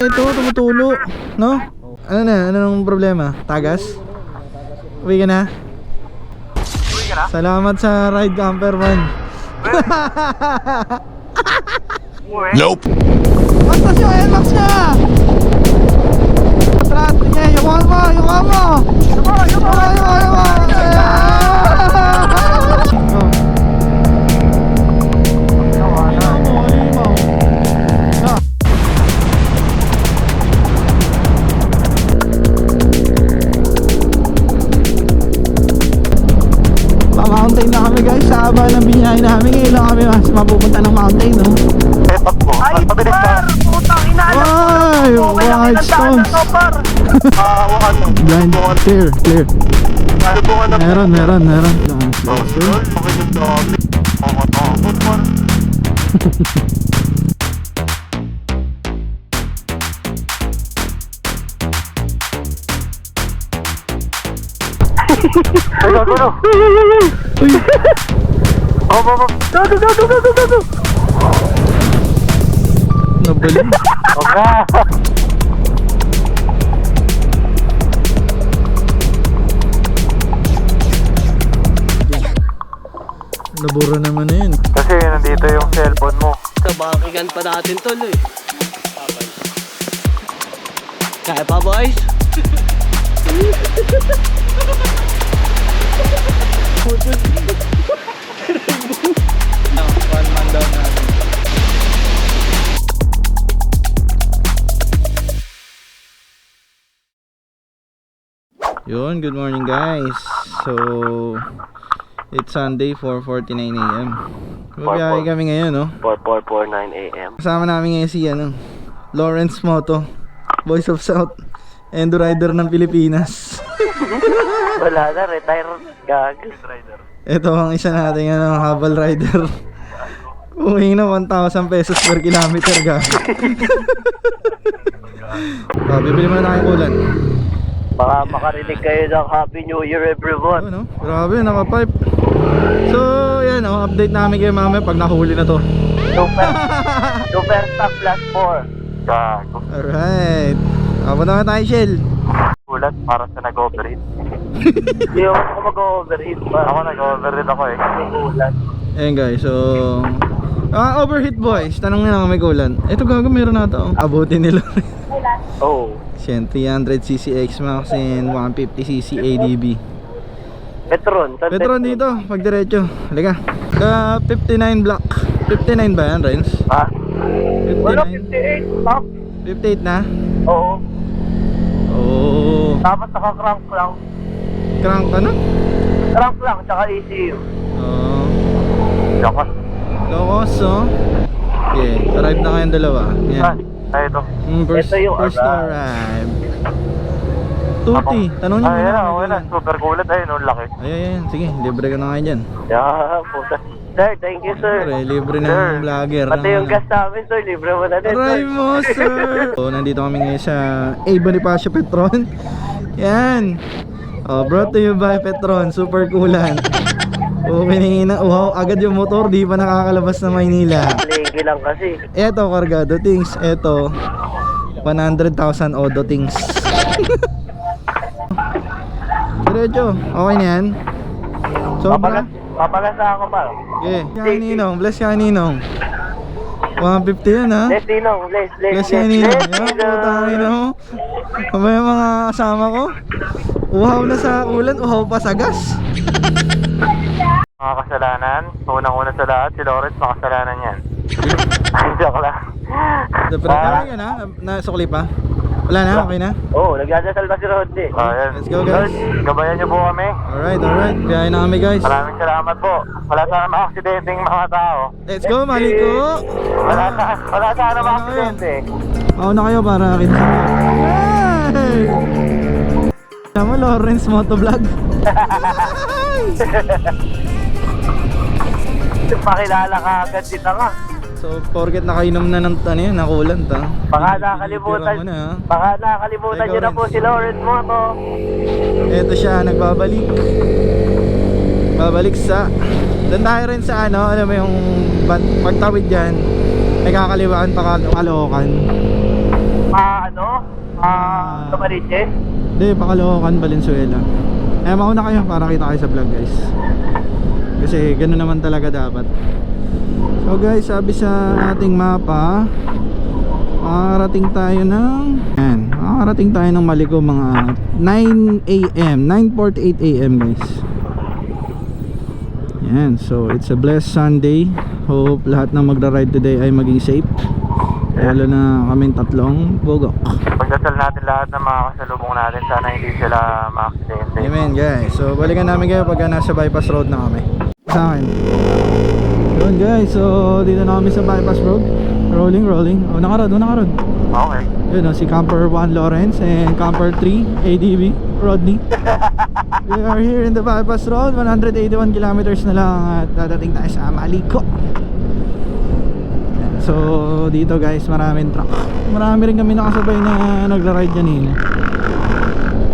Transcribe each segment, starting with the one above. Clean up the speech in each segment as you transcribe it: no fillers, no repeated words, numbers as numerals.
Ito, tumutulo. No? Ano na? Ano nang problema? Tagas? Uwi ka na? Salamat sa ride, camper man. Nope. Basta siya, Max niya! Strat niya, yung mo! Mountain na kami guys, sa haba ng binyahe namin. Ngayon lang kami mapupunta ng mountain, no? Ay, par! Putang ina! Ay! White stones! Blind, clear. Meron. Uy! Go! Nabalik. Nabura naman na yun. Kasi nandito yung cellphone mo. Kabakigan pa natin tol eh. Kaya pa boys? One man down natin. Yun, good morning guys. So it's Sunday, 4:49 AM. Mabiyahe kami ngayon, no? 4449 AM. Kasama namin ngayon si Lawrence Moto, Voice of South, Endo Rider ng Pilipinas. Wala na, retire. Gag. Ito ang isa nating habal rider. Uwi na 1,000 pesos per kilometer, gag. Bibili mo na tayong kulan. Baka makarinig kayo ng Happy New Year everyone. Ano? Grabe, naka-pipe. So, yan update namin kayo mamaya pag nahuli na to. Super stock plus 4. Gago. Alright. Punta na tayo, Shell. Ulat para sa nag-overheat. Hindi ako mag-overheat pa. Ako nag-overheat ako eh. Ulan. Ayan guys, so overheat boys, tanong nga may kulan. Ito gago, meron na ito. Abutin nila. Oh. Siyan, 300cc X-Max and 150cc ADB. Petron dito, pag diretso. Halika. Ka 59 block. 59 ba yan, Renz? Ha? 59? Wala, 58. Stop. 58 na? Oo. Oo. Tapos naka-crank lang. Crank ka na? Crank lang, tsaka ECU. Oo. Yakot. Locos, oh. Okay, arrive na kayong dalawa. Yan. Ay, ito. First, Ito yung first arrive. arrive. Tuti, tanong nyo Ay, muna. yan, okay na. Super kulat. Ayun, ang laki. Ayan, sige, libre ka na kayo dyan. Yeah, puta. Sir, thank you sir. Siyempre, libre na Sir. ng vlogger. Pati yung gas namin sir, libre mo na din Aray sir. mo, sir! So, nandito kami ngayon sa A. Bonifacio Petron. Yan. Oh, brought to you by Petron, super coolant. Piningin na, wow, agad yung motor, di pa nakakalabas na Maynila. Legi lang kasi. Eto, kargado things. Eto, 100,000 odo things. Diretso, okay na yan. Sobra? Papagasa ako pa. Okay, kaya Ninong, bless kaya Ninong. 150 yan ha. Les Ninong, les. Bless kaya Ninong. Yan, putang ina mo. Mamaya mga kasama ko. Uhaw na sa ulan, uhaw pa sa gas. Mga kasalanan. Unang-una sa lahat, si Lawrence, makasalanan yan. Joke lang. Pero okay ka na? Nasukli pa? Wala na? Okay na? Oo, nagdadasal pa si Rodney. Ayan. Let's go, guys. Gabayan niyo po kami. Alright. Biyahe na kami guys. Maraming salamat po. Wala sana ma-aksidente yung mga tao. Let's go, maliko! Wala sana ma-aksidente. Mauna kayo para kita sa mga. Hey! Tama, Lawrence Motovlog. Pakilala ka agad si Tanga. So, forget nakainom na ng yan, nakulant ha. Baka nakalimutan. Mo na, ha? Baka nakalimutan Ikaw nyo na rin. po si Lawrence Moto. Eto siya, nagbabalik. Babalik sa doon tayo rin sa alam mo yung pagtawid dyan, may kakaliwaan pa Caloocan. Camarines? Hindi, Pakalokan, Valenzuela. Mauna kayo para kita kayo sa vlog guys. Kasi gano'n naman talaga dapat. So guys, sabi sa ating mapa, makakarating tayo ng Maliko mga 9 AM 9:48 AM guys. Yan, so it's a blessed Sunday. Hope lahat ng magra-ride today ay maging safe. Lalo na kaming tatlong bugok. Pagdasal natin lahat ng mga kasalubong natin, sana hindi sila ma-accidente. Amen guys. So balikan namin kayo pagka nasa bypass road na kami. Sa akin. Yun guys, so dito na kami sa bypass road. Rolling. Nakarod. Okay. Yun si Camper 1 Lawrence and Camper 3 ADV Rodney. We are here in the bypass road. 181 kilometers na lang at dadating tayo sa Maliko. So dito guys, maraming truck. Marami rin kami nakasabay na nagra-ride kanina.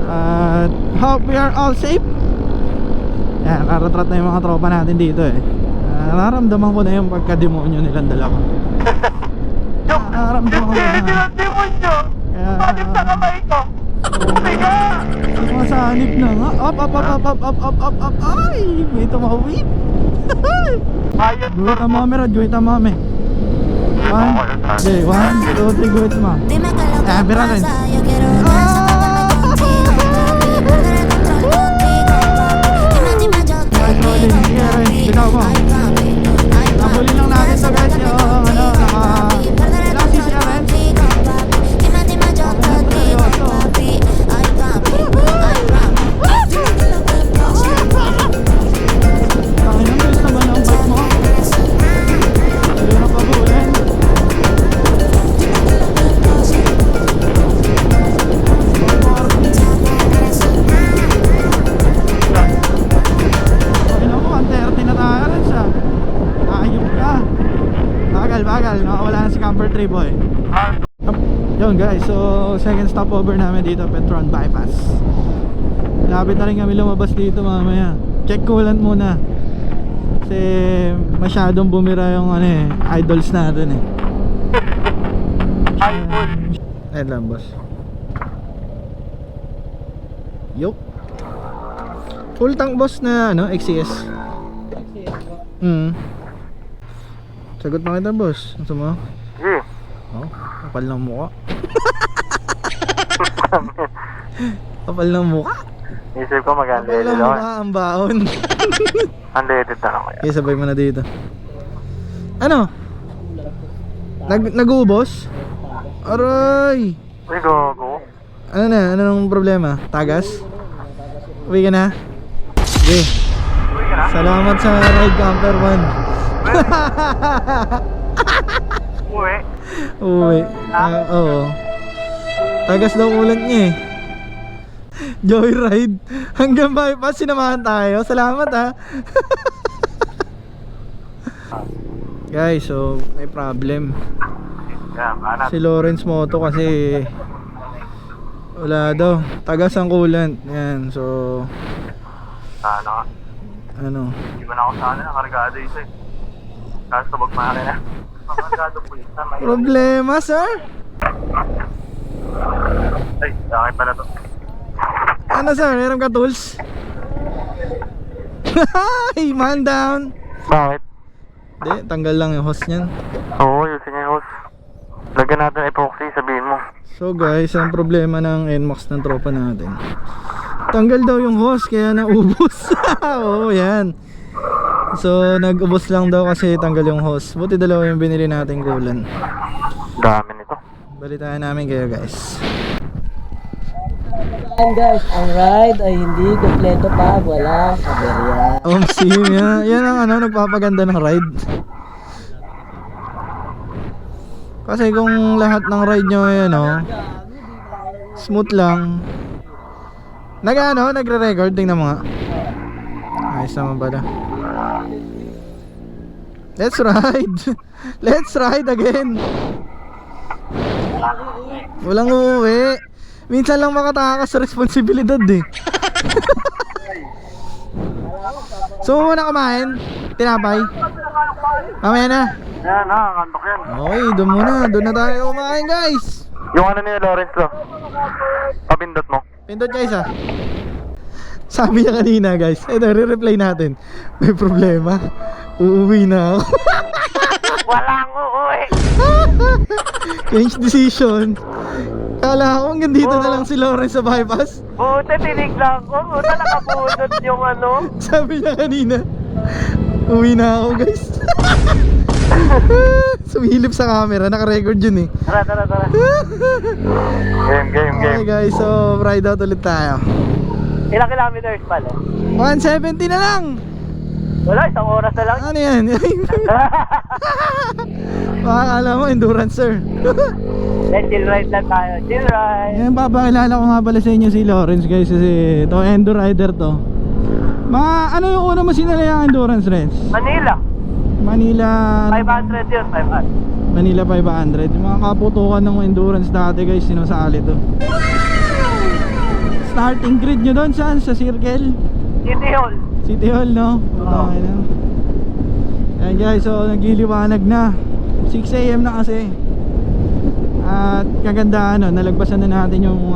At hope we are all safe. Yan, karatrat na yung mga tropa natin dito eh. Nararamdaman ko na yung pagka-demonyo nilang dalawa. Nararamdaman ko na. Kaya sumasanip na nga. Up. Ay, may tumawid. Guhit ang mami, Rod. Guhit ang mami. 1, 2, 3, guhit ma. Bira rin. Bitaw mo. Nabuli lang natin to guys yung ilang sisi na rin. Ang bilis naman ang bike mo. Ayun na pabulin. Ayun mo, ang 30 na tayo rin siya. Ayun ka. Bagal, nakawala na si Camper 3 boy. Yun guys, so second stopover namin dito, Petron Bypass. Lapit na rin kami lumabas dito mamaya. Check coolant muna. Kasi masyadong bumira yung idols natin eh. Ayun lang boss. Yup. Full tank boss na XCS. Sagot na kita boss. Gusto mo? Sige. Oh, kapal ng mukha. Kapal ng mukha. Isip ko Kapal mag-unleaded ng ako. mukha ang baon. Unleaded na ako yan. Okay, sabay mo na dito. Ano? Nag-uubos? Aray! Uy, gogo. Ano na? Ano nung problema? Tagas? Uwi ka na? Okay. Salamat sa ride Camper 1. Uwi. Uwi. Oo. Tagas daw ulan niya eh. Joyride. Hanggang bypass sinamahan tayo. Salamat ha. Guys, so may problem. Yan, anak. Si Lawrence Moto kasi wala daw. Tagas ang coolant. Yan, so Ano? Hindi ba na ako sana nakargado ito eh. Kaso magmahal na. Nakargado po isa. problema sir. Ay, okay pala to. Ano sir, meron ka tools? Hey, man down. Bakit? Hindi, tanggal lang yung hose niyan. Oo, yusin niya yung hose. Lagyan natin epoxy, sabihin mo. So guys, ang problema ng NMAX ng tropa natin, tanggal daw yung hose kaya naubos. Oo, yan. So nag-ubos lang daw kasi tanggal yung hose. Buti dalawa yung binili nating coolant. Dami nito. Balitaan namin kayo guys. Ayan guys, ang ride ay hindi kompleto pa, walang aberya. Sim, yan ang nagpapaganda ng ride. Kasi kung lahat ng ride nyo ay smooth lang. Nagre-record, tingnan mo nga. Ayos naman pala. Let's ride. Let's ride again. Walang uuwi. Minsan lang makatakas sa responsibilidad eh. So muna kumain. Tinapay. Mamaya na. Yan, kantok yan. Okay, doon muna. Doon na tayo kumain guys. Yung ano ni Lawrence lo. Pabindot mo. Pindot guys ah. Sabi niya kanina guys, ito re-reply natin. May problema. Uuwi na ako. Walang uuwi. Change decision. Kala ko hanggang dito na lang si Lawrence sa bypass. Buti tinignan ko. Buti nakabunod yung ano. Sabi niya kanina, uwi na ako guys. Sumilip sa camera, naka-record yun eh. Tara. Game. Okay guys, so ride out ulit tayo. Ilang kilometers pala? 170 na lang. Wala, isang oras na lang. Ano yan? Makakala mo endurance sir. Then chill ride lang tayo. Chill ride. Yan, papakilala ko nga pala sa inyo si Lawrence guys, kasi to endo rider to. Ano yung una mo sinalayang endurance Renz? Manila. Manila 500 yun, 500. Manila 500. Yung mga kaputukan ng endurance dati guys, sinusali to. Starting grid nyo doon saan? Sa Circle? City Hall. City Hall no? Okay na. Ayan guys, so nagliliwanag na. 6 AM na kasi. At kaganda nalagpasan na natin yung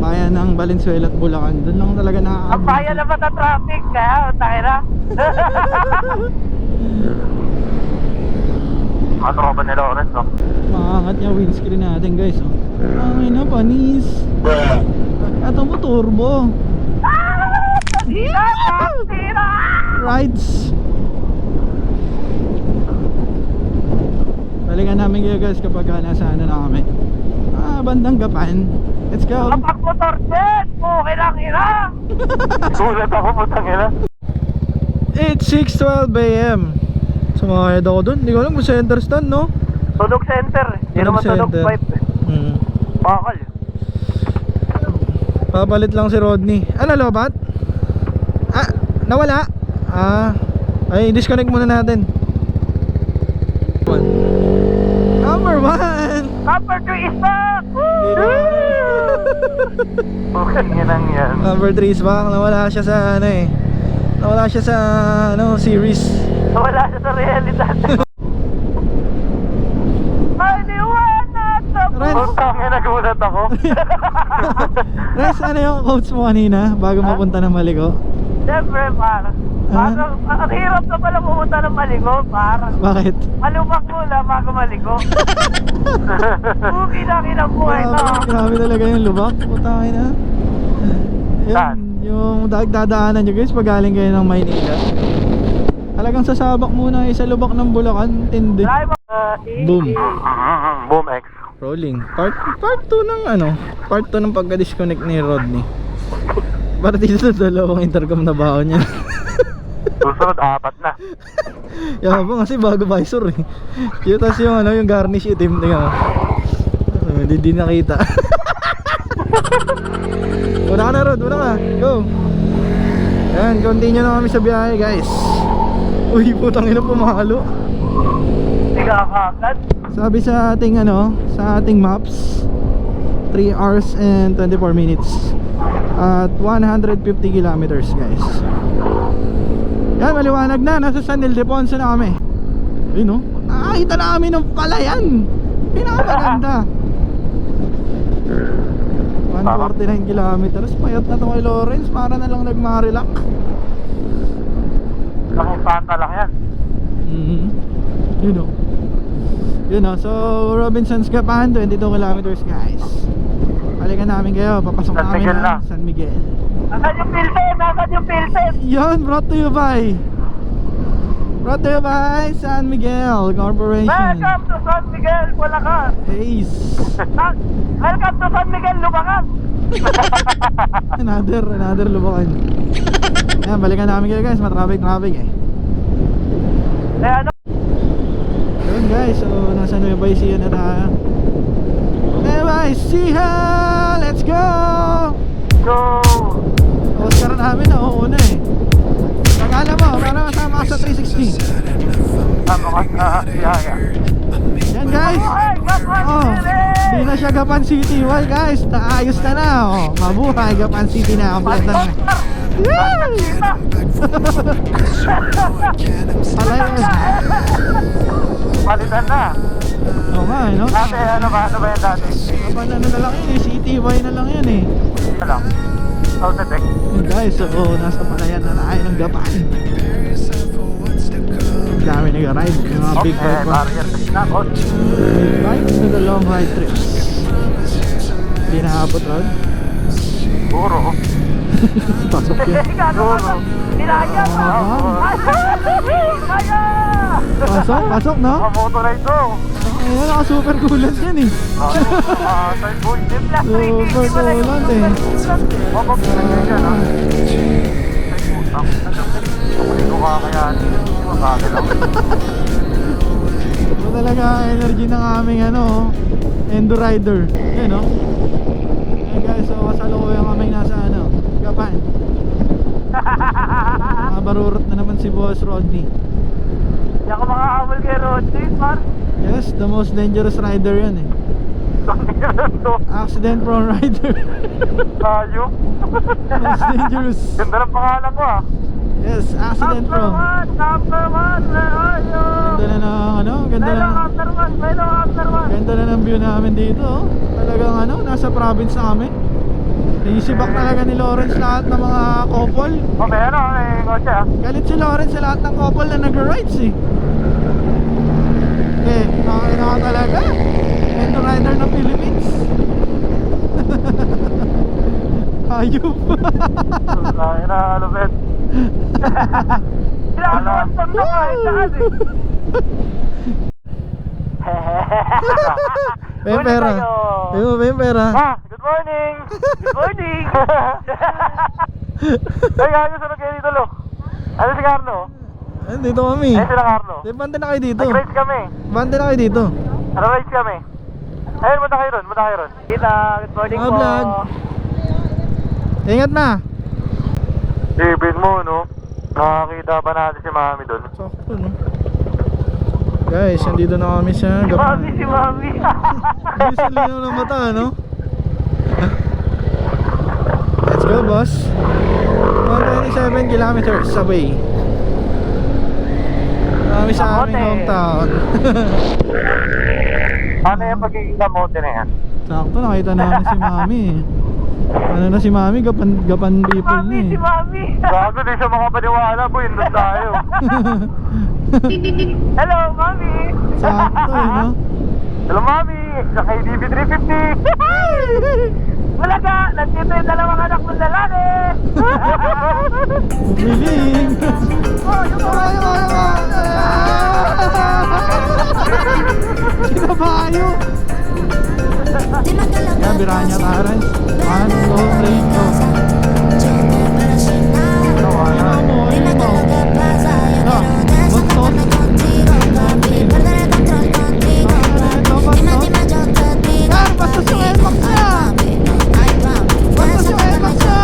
bayan ng Valenzuela at Bulacan. Doon lang talaga Ang bayan na ba na traffic? Kaya, tayo Mga tropa ni Lawrence no. Maangat yung windscreen natin guys. Ay na, panis. Ito mo turbo. Tira! Rides. Balikan namin kayo guys kapag nasa na kami. Bandang Gapan. Let's go. Kapag motor din! Okay lang, ira! Gulat ako putang ina. It's 6:12 AM. Sumakayad ako dun. Hindi ko alam kung center stand no? Tunog center. Hindi Tunog naman tunog center. pipe. Bakal. Papalit lang si Rodney. Ano lobat? Nawala? Ay disconnect muna natin. Number 1. Number 2 is back! Putang ina yan. Number 3 is back. Nawala siya sa nawala siya sa series. Wala siya sa realidad. Maliwanag sa Renz, Putang ina, gulat ako. Renz, ano yung quotes mo kanina bago mapunta ng Maligo? Siyempre, parang ang hirap na pala pumunta ng Maligo, parang Bakit? malubak muna bago maligo. Buki na kinabuhay to. Grabe talaga yung lubak. Putangay na. Saan? Yung dadaanan nyo guys pag galing kayo ng Maynila. Talagang sasabak muna sa lubak ng Bulacan. Tindi. Boom. Boom X. Rolling. Part 2 ng part 2 ng pagka-disconnect ni Rodney. Para dito sa dalawang intercom na baon niya. Susunod, 4 na. Yabang kasi bago visor eh. Yung tas yung yung garnish itim. Tingnan mo. Hindi nakita. Una ka na Rod, una ka. Go. Yan, continue na kami sa biyahe guys. Uy, putang ina pumalo. Hindi ka kakagad. Sabi sa ating sa ating maps 3 hours and 24 minutes at 150 kilometers guys. Yan, maliwanag na. Nasa San Ildefonso na kami. Ayun nakakita na kami ng palayan. Pinakamaganda. 149 kilometers. Payat na to kay Lawrence. Para na lang nagmarilak. Laking pata lang yan. Yun so Robinson's Gapan 22 kilometers guys. Balikan namin kayo. Papasok San namin Miguel ng na. San Miguel. Nasaan yung Pilsen? Nasaan yung Pilsen? Yun, brought to you by San Miguel Corporation. Welcome to San Miguel, Bulacan. Ace. Welcome to San Miguel, Lubacan. Another lubakan. Ayan, balikan namin kayo guys. Matraffic eh. Yun guys, so nasa Nueva Ecija na tayo. Nueva Ecija! Let's go! Go! Oscar namin nauuna eh. Pag-alam mo, para masama ka sa 360. Tama ka na, yaya. Yan guys. Hindi na siya Gapan City. Well guys, naayos na. Mabuhay Gapan City na. Kompleto na. Palayan. Palitan na. Oo nga, no? Dati, ano ba yan dati? Kapag ano na lang yun eh, CTY na lang yun eh. Ano lang? Soundtech. Yun guys, so nasa palayan na tayo ng Gapan. Ang dami nag-ride, yung mga big bike pa. Barrier na ako. Bike to the long ride trips. Hindi nakapot Rod? Puro. Pasok yun. Puro. Nilaya pa! Kaya! Pasok no? Mamoto na ito. Ayun, naka super coolant yan eh. Side boy. Plus 350 Super pala yun. coolant eh. Mabag na lang yan, ha? Ay, putang. Hindi ko kakayanin. Hindi mo kakalaw. Ito talaga ang energy ng aming ano, Endo Rider. Yan no? Ayun guys, so kasalukuyan kami nasa ano, Gapan. Nakabarurot na naman si Boss Rodney. Hindi ako makakamol kay Rodney, Mar. Yes, the most dangerous rider yan eh. Accident prone rider. Tayo. Most dangerous. Ganda ng pangalan ko, ah. Yes, accident prone. Number one, Leonyo! Ganda na ng ano, ganda na. Melo after one. Ganda na ng view namin dito oh. Talagang ano, nasa province na kami. Naisibak talaga ni Lawrence lahat ng mga couple. O, may ano, may kotse, ah. Galit si Lawrence sa lahat ng couple na nag-rides eh. Nakakina ka talaga. Endo rider ng Philippines. Hayop. Ay, na, lupet. Kailangan ko na kahit saan eh. May pera. May pera. Ah, good morning. Good morning! Ay, ayos, ano kayo dito, lo? Ano si Carlo? Dito kami. Ayun sila Carlo. Bante na kayo dito. Nag-race kami. Bante na kayo dito. Ano race kami? Ayun, punta kayo ron. Kita, good morning Mga po. vlog. Ingat na. Ibig mo, no? Nakakita ba natin si Mami doon? Sakto no. Guys, nandito na kami sa Si Gapan. Mami. Hindi sa linaw ng mata, no? Let's go, boss. 127 kilometers away. Kami sa aming Kamote. hometown. Ano yung pagiging kamote na yan? Sakto, nakita namin si Mami. Ano na si Mami, gapan people na Mami, si eh. Mami. Gago, di siya makapaniwala, boy. Doon tayo. Hello, Mami. Sakto eh, no? Hello, Mami. Sa KDB 350. Wala ka, nandito yung dalawang anak mong lalaki. Umiling. Oh, yung mga Kinabayo. Yan, Biranya Tarans. Ano ko, plane ko. Ano mo, ano mo? No, buntot. Yan, basta si Elmax na. Basta si Elmax na.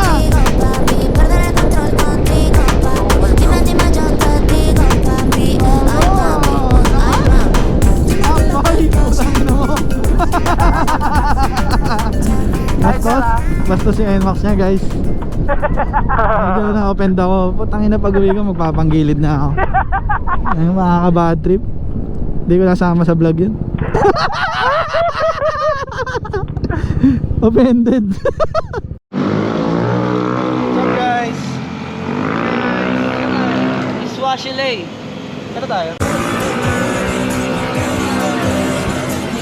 Basta si Nmax niya guys. Medyo na-offend ako. Putangin na pag-uwi ko magpapanggilid na ako. Ay, makaka-bad trip. Hindi ko nasama sa vlog yun. Offended. What's up guys? Swashilay. Ano tayo?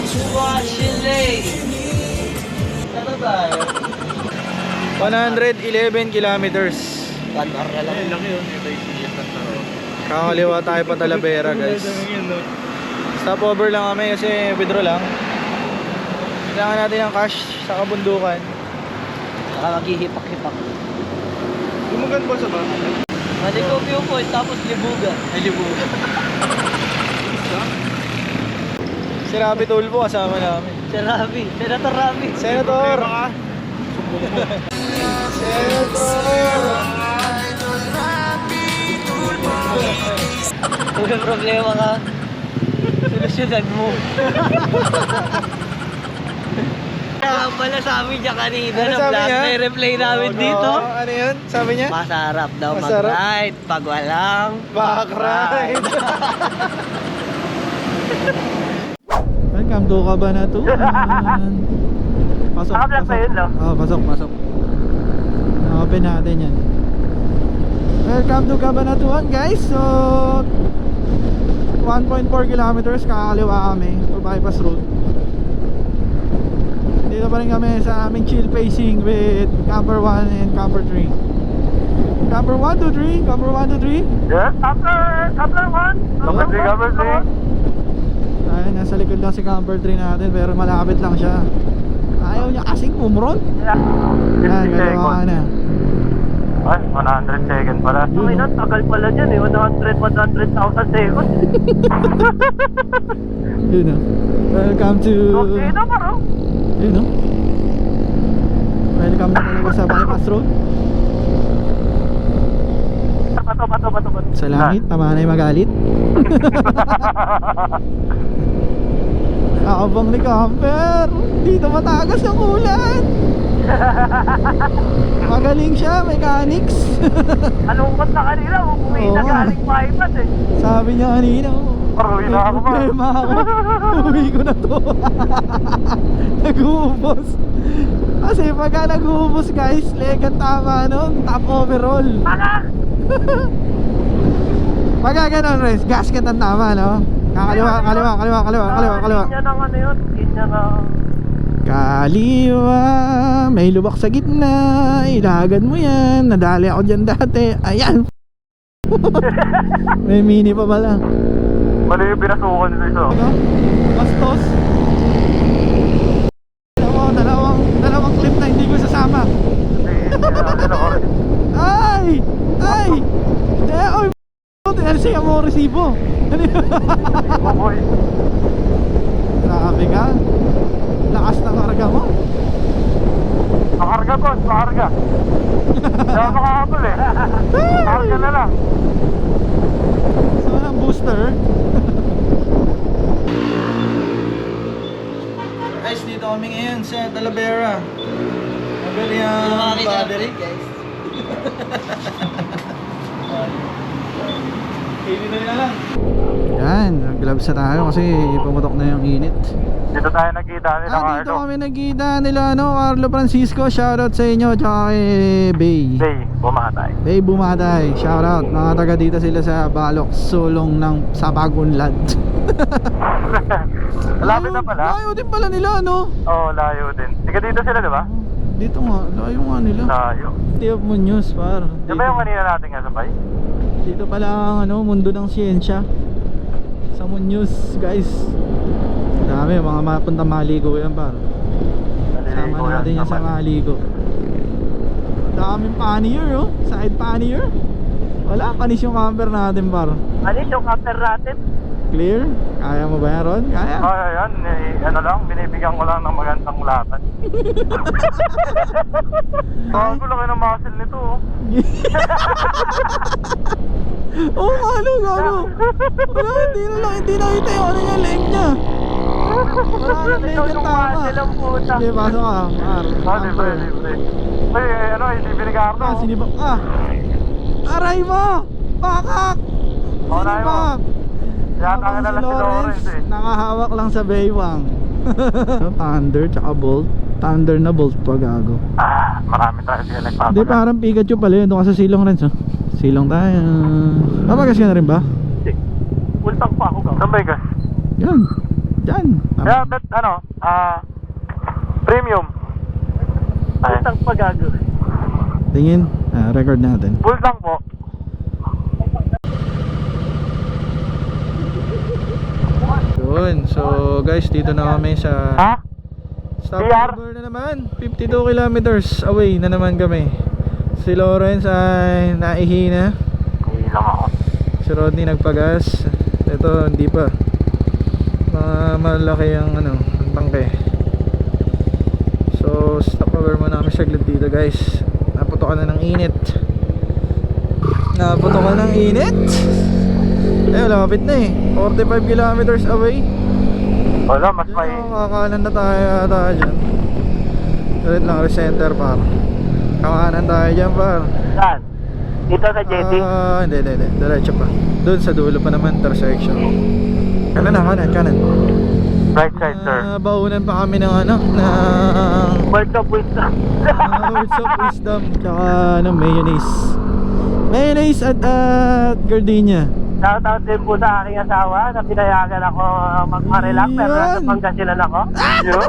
Swashilay. Ano tayo? 111 kilometers. 1 hour na lang. Kakaliwa tayo pa Talavera guys. Stopover lang kami kasi withdraw lang. Kailangan natin ng cash sa kabundukan. Saka maghihipak-hipak. Gumugan po sa ba? Maliko viewpoint tapos libugan. Ay, libugan. Si Rabi Tulfo kasama namin. Si Rabi. Senator Rabi. Senator! Kung may problema ka, solusyonan mo. na pala sabi niya kanina Ano na sabi vlog. niya? May replay namin dito. Ano yun? Sabi niya? Masarap daw Masarap? mag-ride pag walang Back ride. Welcome to Cabanatuan. Pasok, Naka-vlog ba yun, no? pasok. Open natin yan. Welcome to Cabanatuan, guys. So 1.4 kilometers kakaliwa kami for bypass road. Dito pa rin kami sa aming chill pacing with camper 1 and camper 3. Camper 1 to 3, camper 1 to 3. Yes? Coupler 1. Cover 3. Ay, nasa likod lang si camper 3 natin pero malapit lang siya. Ayaw niya kasing umron. Yan, 50 gagawa ka seconds. na. Ay, 100 seconds pala. Ay, no, tagal pala dyan eh. 100,000 seconds. Yun o. Welcome to... Okay na pa, no? Yun o. Welcome na talaga sa bypass road. Bato. Sa langit, tama na yung magalit. Nakabang ni camper. Dito matagas yung ulan. Magaling siya, mechanics. Alungkot na kanila. Umuwi na Oo. galing bypass eh. Sabi niya kanina, Uwi na ako ba? problema ako. Uwi ko na to. Nag-uubos. Kasi pagka nag-uubos guys, leg ang tama nun, top overall. Taka! Pagka ganun res, gasket ang tama, no? Kaliwa. Linya ng ano yun? Linya ng... Kaliwa, may lubak sa gitna, ilagad mo yan, nadali ako dyan dati, ayan. May mini pa pala. Mali yung pinasukan nito ito. Ano? Bastos. Dalawang clip na hindi ko sasama. Ay! Oy! Tinalsay mo resibo. Boy. Grabe ka. Lakas ng karga mo. Makarga boss, makarga. Hindi ako makakapal eh. Makarga na lang. So, ang booster. Guys, dito kami ngayon sa Talavera. Mabili ang battery, guys. Hindi na lang. Yan, gloves na tayo kasi pumutok na yung init. Dito tayo nakita nila Dito kami nagkita nila, Carlo Francisco. Shoutout sa inyo, tsaka kay Bay. Day, bumatay. Bay Bumatay, shoutout. Mga taga dito sila sa Balok, sulong ng Sabagunlad. Malapit na pala. Layo din pala nila, no? Oo, layo din. Tiga dito sila, di ba? Dito nga, layo nga nila. Layo. City of Muñoz, par. Di ba yung kanina natin nga sabay? Dito pala ang mundo ng siyensya. Sa Muñoz, guys. Dami, mga mapunta maligo yan, par. Sama natin yan sa maligo. Daming pannier, oh. Side pannier. Wala, panis yung camper natin, par. Alis yung counter natin. Clear? Kaya mo ba yan, Ron? Kaya? Oo, yan. Ano lang, binibigyan ko lang ng magandang laban. Bago laki ng muscle nito, oh. Oo nga, gano. Wala, hindi nakita yung ano niya, leg niya. Wala nang leg Ikaw ang yung tama. muscle ang puta. Sige, pasok ka, par. Libre. Uy, ano, hindi binigardo. Sinibak ka. Aray mo! Pakak! Oo, nahin mo. Sinibak! Yata Habang ka nalang si Lawrence eh. nakahawak lang sa baywang. Thunder tsaka bolt. Thunder na bolt pa, gago. Marami tayo sila Hindi, nagpapala. parang Pikachu pala yun. Doon ka sa silong rin, so. Silong tayo. Papagas ka na rin ba? Ultang pa ako, gaw. Saan ba yung gas? Yan. Diyan. Yeah, but ano, premium. Ay, Ultang pa, gago. Tingin. Record natin. full tank po. Yun. So, guys, dito na kami sa Ha? stopover na naman. 52 kilometers away na naman kami. Si Lawrence ay naihina. Hindi lang ako. Si Rodney nagpagas. Ito hindi pa. Malaki ang ang tangke. So stopover muna kami saglit dito, guys. Naputokan na ng init. Malapit na eh. 45 kilometers away. Wala, mas may... Kakanan na tayo ata dyan. Ulit lang recenter par. Kakanan tayo dyan par. Saan? Dito sa JT? Hindi. Diretso pa. Doon sa dulo pa naman, intersection. Kanan. Right side, sir. Baunan pa kami ng ng Words of wisdom. words of wisdom. Tsaka mayonnaise. Mayonnaise at gardenia. Shoutout din po sa aking asawa na pinayagan ako mag-Marilac pero Yan. nasa Pangasinan ako. Yun.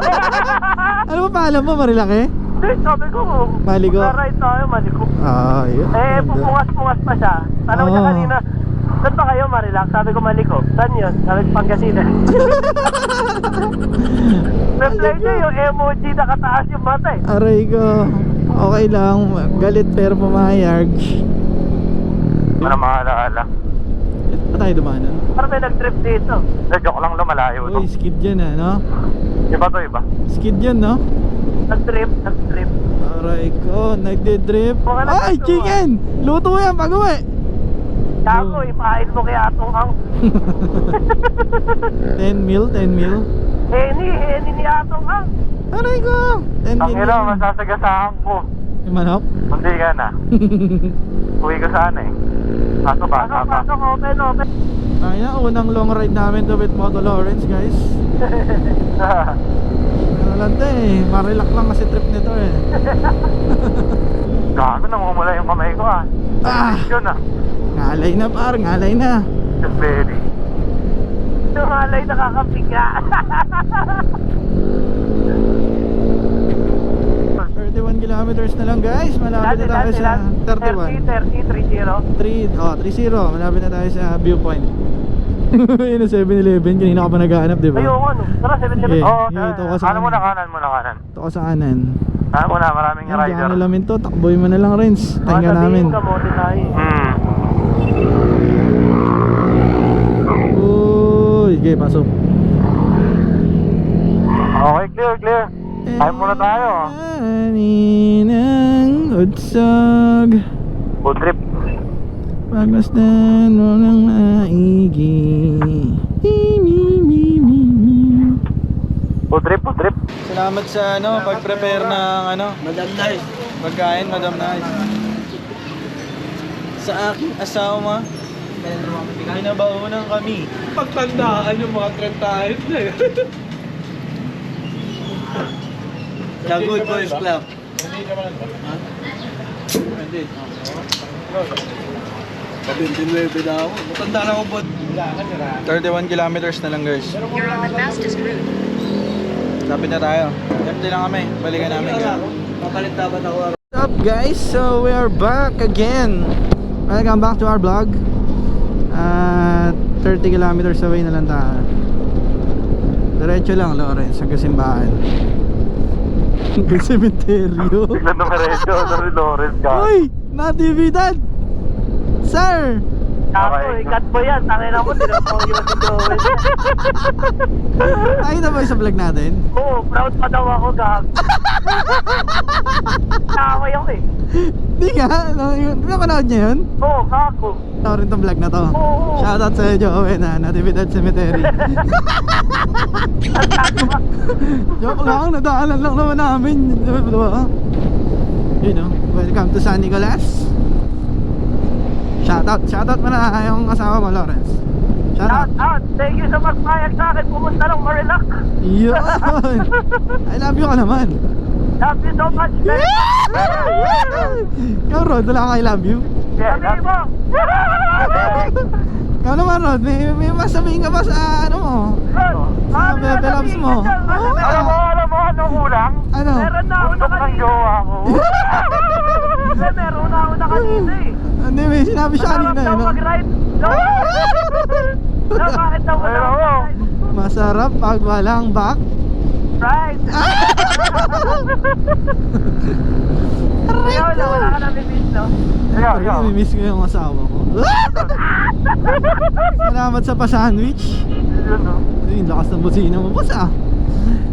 Ano ba paalam mo, Marilaki? Hindi, sabi ko, Maligo. mag-ride tayo, Maligo. Yun. Eh, Ganda. pupungas-pungas pa siya. Tanong niya Oo. kanina, saan ba kayo Marilac? Sabi ko Maligo. Saan yun? Sabi ko Pangasinan. Reply niya yung emoji na kataas yung mata eh. Aray ko. Okay lang. Galit pero pumayag. Ano mga alaala? Ito tayo dumanan. Parang may nag-trip dito. Joke lang lumalayo to. Uy, skid yan no? Iba to, iba. Skid yan no? Nag-trip. Aray ko, nagde-drip. Baka Ay, nagkatuwa. chicken! Luto yan pag-uwi. Kako, ipahain mo kaya atong ang 10 mil. Heni ni atong ang. Aray ko! 10 Ang mil. ina, masasagasaan ko. Yung manok? Hindi ka na. Uwi ko sana eh. Pasok pa. Pasok, open. Ay na, unang long ride namin to with Moto Lawrence guys. Nalanta marilak lang kasi trip nito Gago, namumula yung kamay ko ah. Yun ah. Ngalay na par, ngalay na. Just very. Tumalay nakakapiga. 31 kilometers na lang guys. Malapit na tayo sa 31. 30. 30, malapit na tayo sa viewpoint. Yun ang 7-Eleven, kanina ka pa naghahanap diba? Ayoko no. Tara, 7-7. Okay. Oo, ito ka sa kanan muna, kanan. Ito ka sa kanan. Kanan muna, maraming Yan, rider. diyan na lamin to, takboy mo na lang Renz. Tahinga namin. Kamote tayo. Uy, okay, pasok. Okay, clear. Time muna tayo. Kaninang udsag Food trip. pagmasdan mo ng maigi. Food trip. Salamat sa pag-prepare ng Madam Nice. pagkain, Madam Nice. Sa aking asawa, binabaunan kami. Pagtandaan yung mga 30 na yun. The Good Boys Club. Hindi. 29 na ako. Matanda na ako po. 31 kilometers na lang guys. You're on the fastest route. Lapit na tayo. Empty lang kami. Balikan namin. Papalit dapat ako. What's up guys? So we are back again. Welcome back to our vlog. 30 kilometers away na lang tayo. Diretso lang Lawrence hanggang simbahan. Hanggang sementeryo. Biglang numerecho, Lawrence ka. Uy! Natividad! Sir! Kako, ikat mo yan. Tangin na mo, tinapang yun si Joel. Nakita ba yung sa vlog natin? Oo, proud pa daw ako, gag. Nakaway ako eh. Di nga, napanood niya yun? Oo, kako. Ito rin tong vlog na to. Oo. Shoutout sa Joey na Natividad Cemetery. Joke lang, nadaanan lang naman namin. Diba? Yun o, welcome to San Nicolas. Shoutout mo na yung asawa mo, Lawrence. Shoutout. Thank you sa pagpayag sa akin. Pumunta ng Marilac. Yun. I love you ka naman. Love you so much, man. Ikaw Rod, wala ka I love you. Sabi mo. Ikaw naman Rod, may masabihin ka ba sa ano mo? Sa bebe loves mo? Alam mo, anong kulang? Ano? Meron na ako Bundok ng nakanina. jowa ko. Meron na ako nakanina eh. Hindi, may sinabi siya Masarap kanina daw no? mag-ride. No, bakit daw Pero, mag-ride? Masarap pag walang back. Right. Wala ka na bibis, no? Yeah. Namimiss ko yung asawa ko. Salamat sa pa-sandwich. Yun no. Yung lakas ng busina mo, boss ah.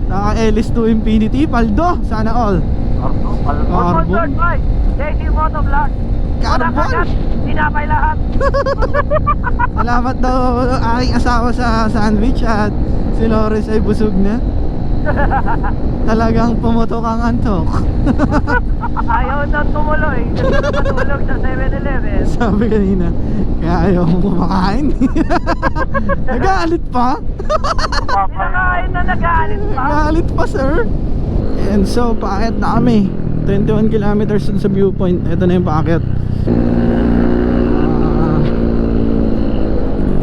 Naka-Ellis to Infinity, paldo, sana all. One more third bike. JT Motovlog. Carbon. Tinapay lahat. Salamat daw aking asawa sa sandwich at si Lawrence ay busog na. Talagang pumutok ang antok. Ayaw nang tumuloy. Gusto na matulog sa 7-Eleven. Sabi kanina, kaya ayaw mo kumakain. Nagalit pa. Pinakain na nagalit pa. Nagalit pa, sir. And so, paakyat na kami. 21 kilometers dun sa viewpoint. Ito na yung paakyat.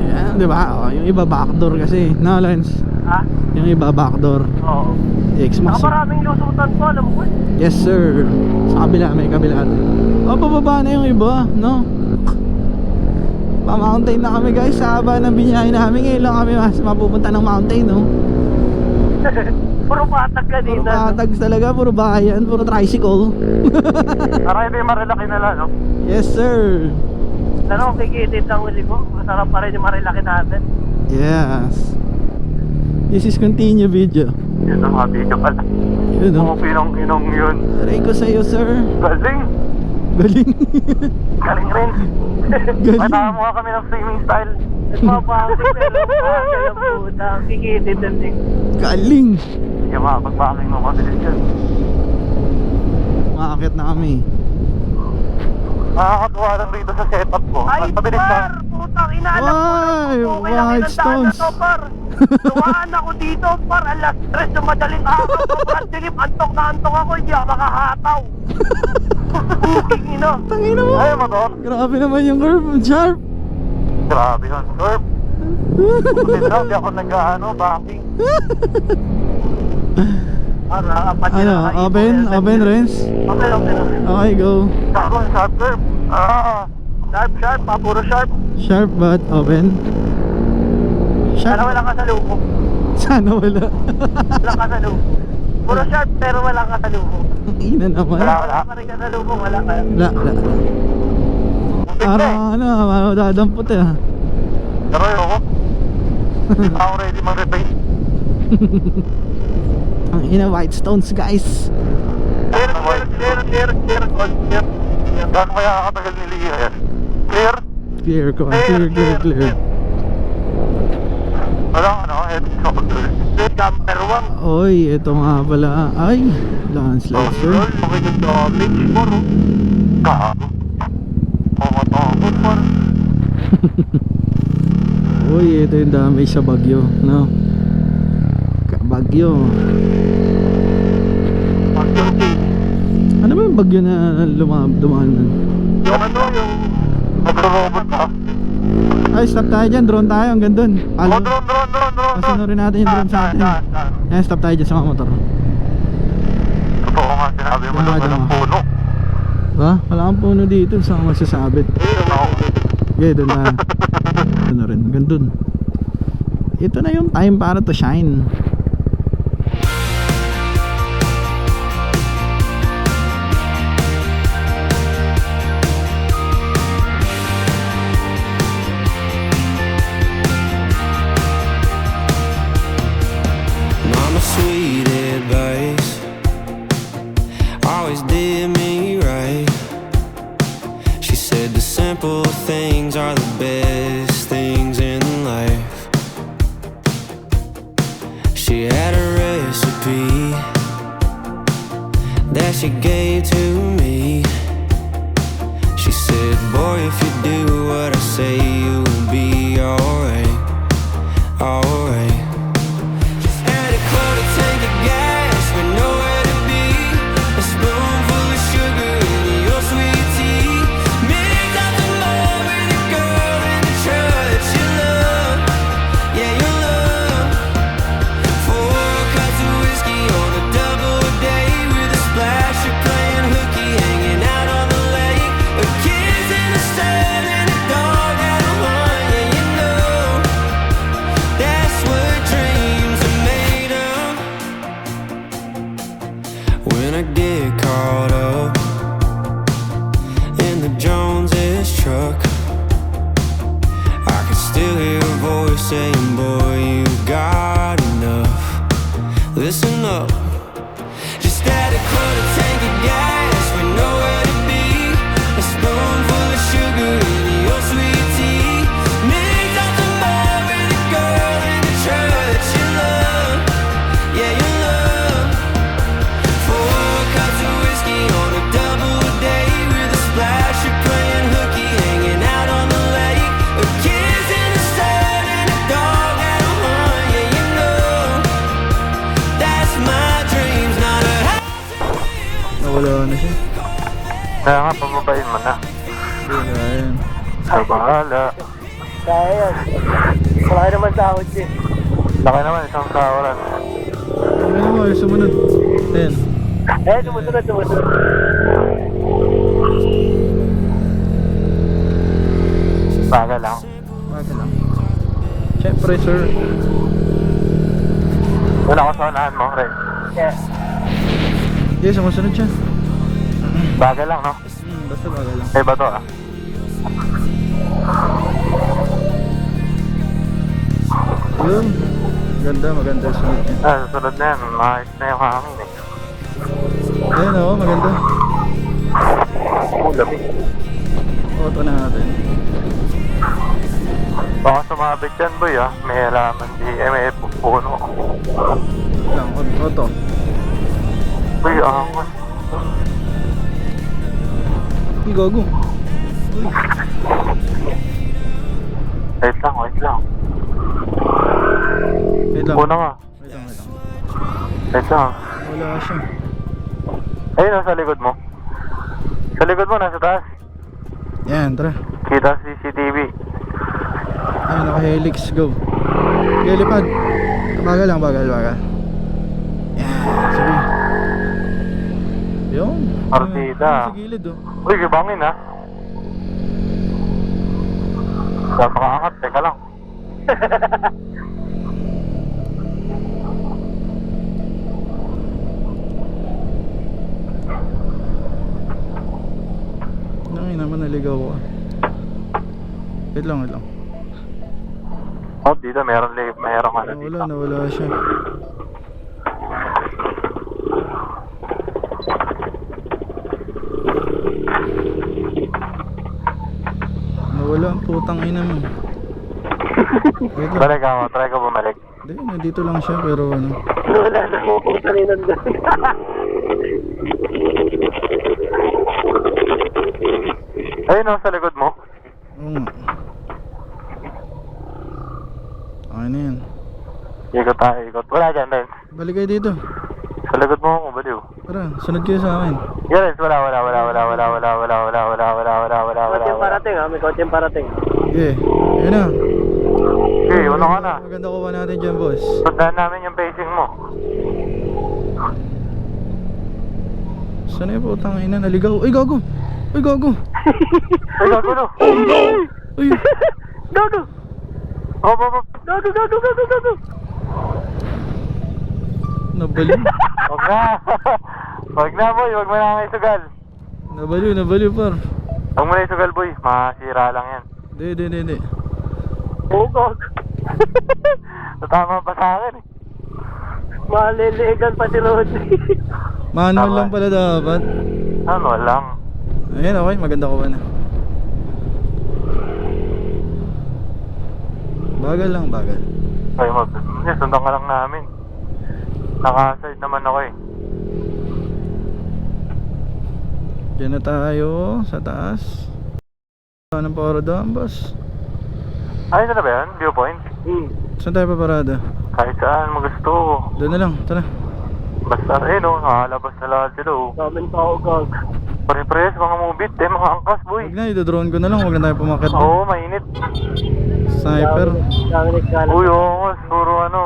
Yan, di ba? Oh, yung iba backdoor kasi. No, Lance? Ha? Yung iba backdoor. Oo. X-Max. Maraming lusutan po, alam mo. Yes, sir. Sa kabila, may kabila. Oh, bababa na yung iba, no? Pa-mountain na kami, guys. Sa haba ng binyahe namin. Ngayon lang kami mas mapupunta ng mountain, no? Puro patag ka Puro dito. katags talaga, puro bayan, puro tricycle. Tara, ito yung marilaki na lang, no? Yes, sir. Ano, kikitid ng uli ko. Masarap pa rin yung marilaki natin. Yes. This is continue video. Yun ang happy ka pala. Yun, no? Mga pinong-inong yun. Aray ko sa'yo, sir. Galing! Galing. Galing rin! Galing. Matamuha kami ng streaming style. Nagpapakit pero maaga yung puta. Kikitid ng ling. Galing. Hindi ka makapag-backing ng mabilis yan. Makakit na kami. Nakakatuwa lang rito sa setup ko. Ay, Ang mabilis na. par! Putang inaalam ko Why? na. Okay lang White inandaan na stones. to, par. Tuwaan ako dito, par. Alas 3 ng madaling araw. Sobrang dilim. Antok na antok ako. Hindi ako makahataw. Puking ino. Tangina mo. Ay, motor. Grabe naman yung curve. Sharp. Grabe yun. Curb. Buti na lang, di ako backing. Para, apat Ano, open? Open, Renz? Okay. Okay, go. Sako, sharp curb. Sharp, puro sharp. Sharp but open. Pero Sharp. walang kasalubong. Sana wala. Walang kasalubong. Puro sharp, pero walang kasalubong. Ang ina naman. Wala. Pa rin kasalubong, wala ka. Wala. Parang ano, dadampot eh. Pero ayoko. Hindi pa ako ready mag-repaint. Ang ina, white stones, guys. Clear. Gano'n kaya kakatagal ni Lia yan? Clear? Clear ko. Clear. Walang edit sa control. Camper 1. Oy, ito nga pala. Ay, landslide, sir. Makinig na damage mo, no? Gago. Pumatakot mo. Uy, ito yung damage sa bagyo, no? Bagyo. Ano ba yung bagyo na dumaan? Yung yung nagro-robot ka. Ay, stop tayo dyan. Drone tayo. Hanggang dun. Drone. Pasunurin natin yung drone sa atin. Ayan, stop tayo dyan sa mga motor. Totoo nga, sinabi mo doon walang puno. Ba? Wala kang puno dito. Saan ka masasabit? Okay, dun na. Sunurin. Hanggang dun. Ito na yung time para to shine. Mama, sweet advice always did me right. She said the simple things are the best things in life. She had a recipe that she gave to me. She said, boy, if you do what I say, you'll be alright, alright. Had a quarter tank of gas with nowhere to be, a spoonful of sugar in your sweet tea. Made nothing more with a girl in the church you love, yeah, you love. 4 cups of whiskey on a double day with a splash of playing hooky, hanging out on the lake. A kiss in the sun and a dog out of line, yeah, you know that's what dreams are made of. When I get caught up in the Joneses truck, I can still hear a voice saying, boy, you got enough. Listen up. Just add a quarter tank of gas with nowhere to be, a spoonful of sugar in your sweet tea. Made nothing more with a girl in the church you love, yeah, you love. wala na siya. Kaya nga, pababain mo na. Hindi, ayan. Ay, bahala. Kaya yan. Wala ka naman sahod siya. Laki naman, isang sawaran. Ano mo, sumunod. Ayan. Sumusunod. Baga lang. Baga lang. Siyempre, sir. Wala ko sa unahan mo, Ray. Yeah. Yes, sumusunod siya. Baga lang, no? Basta baga lang. Ay, ba to, ah? Yun. Maganda yung sunod niya. Ah, susunod na yan. Maayos na yung hangin, eh. Ayan o, maganda. Lamig. Auto na natin. Baka sumabit yan, boy, ah. May halaman may puno. Lang, auto. Boy, angas. Ay, gago. Wait lang. Wait lang. Puno nga. Wait lang. Wait lang. Wala siya. Ayun, nasa likod mo. Sa likod mo, nasa taas. Yan, tara. Kita sa CCTV. Ayun, naka-helix, go. Okay, lipad. Bagal lang. Yan, sige. Yun. Partida. Sa gilid, oh. Uy, gibangin, ha? Napakaangat, teka lang. Nangin naman, naligaw ko. Wait lang. Oh, dito meron ano dito. Nawala siya. Nawala ang putang ina mo. Wait lang. Balik ako, try ko bumalik. Hindi, nandito lang siya pero ano. Wala na ko kung saninan doon. Ayun, no, sa likod mo. Oo nga. Okay na yan. Ikot. Wala dyan, Renz. Balik kayo dito. Sa likod mo ako, baliw. Tara, sunod kayo sa akin. Yan, Renz, wala. May kotseng parating. Okay, yun na. Okay, una ka na. Maganda kuha natin dyan, boss. Sundan namin yung pacing mo. Saan na yung putang ina? Naligaw. Uy, gago! Ay, gagulo. Uy! Gago! Hop. Gago! Nabaliw. Wag na, boy. Wag mo na nga isugal. Nabaliw, par. Wag mo na isugal, boy. Masira lang yan. Hindi. Gago! Natama pa sa akin, eh. Maliligan pa si Rodney. Manual Tama. lang pala dapat. Ano lang. Ayan, okay. Maganda kuha na. Bagal. Ay, sundan ka lang namin. Naka-side naman ako, eh. Diyan na tayo sa taas. Anong parada, boss? Ay, ito na ba yan? Viewpoint? Saan tayo paparada? Kahit saan mo gusto. Doon na lang, tara. Basta, no, nakalabas na lahat sila, oh. Kamen pa ako, Gag. Pare-pares, mga mubit, mga angkas, boy. Huwag na, idodrone ko na lang. Huwag na tayo pumakit. Oo, mainit. Sniper. Dami nagkalat. Uy, oo, siguro ano.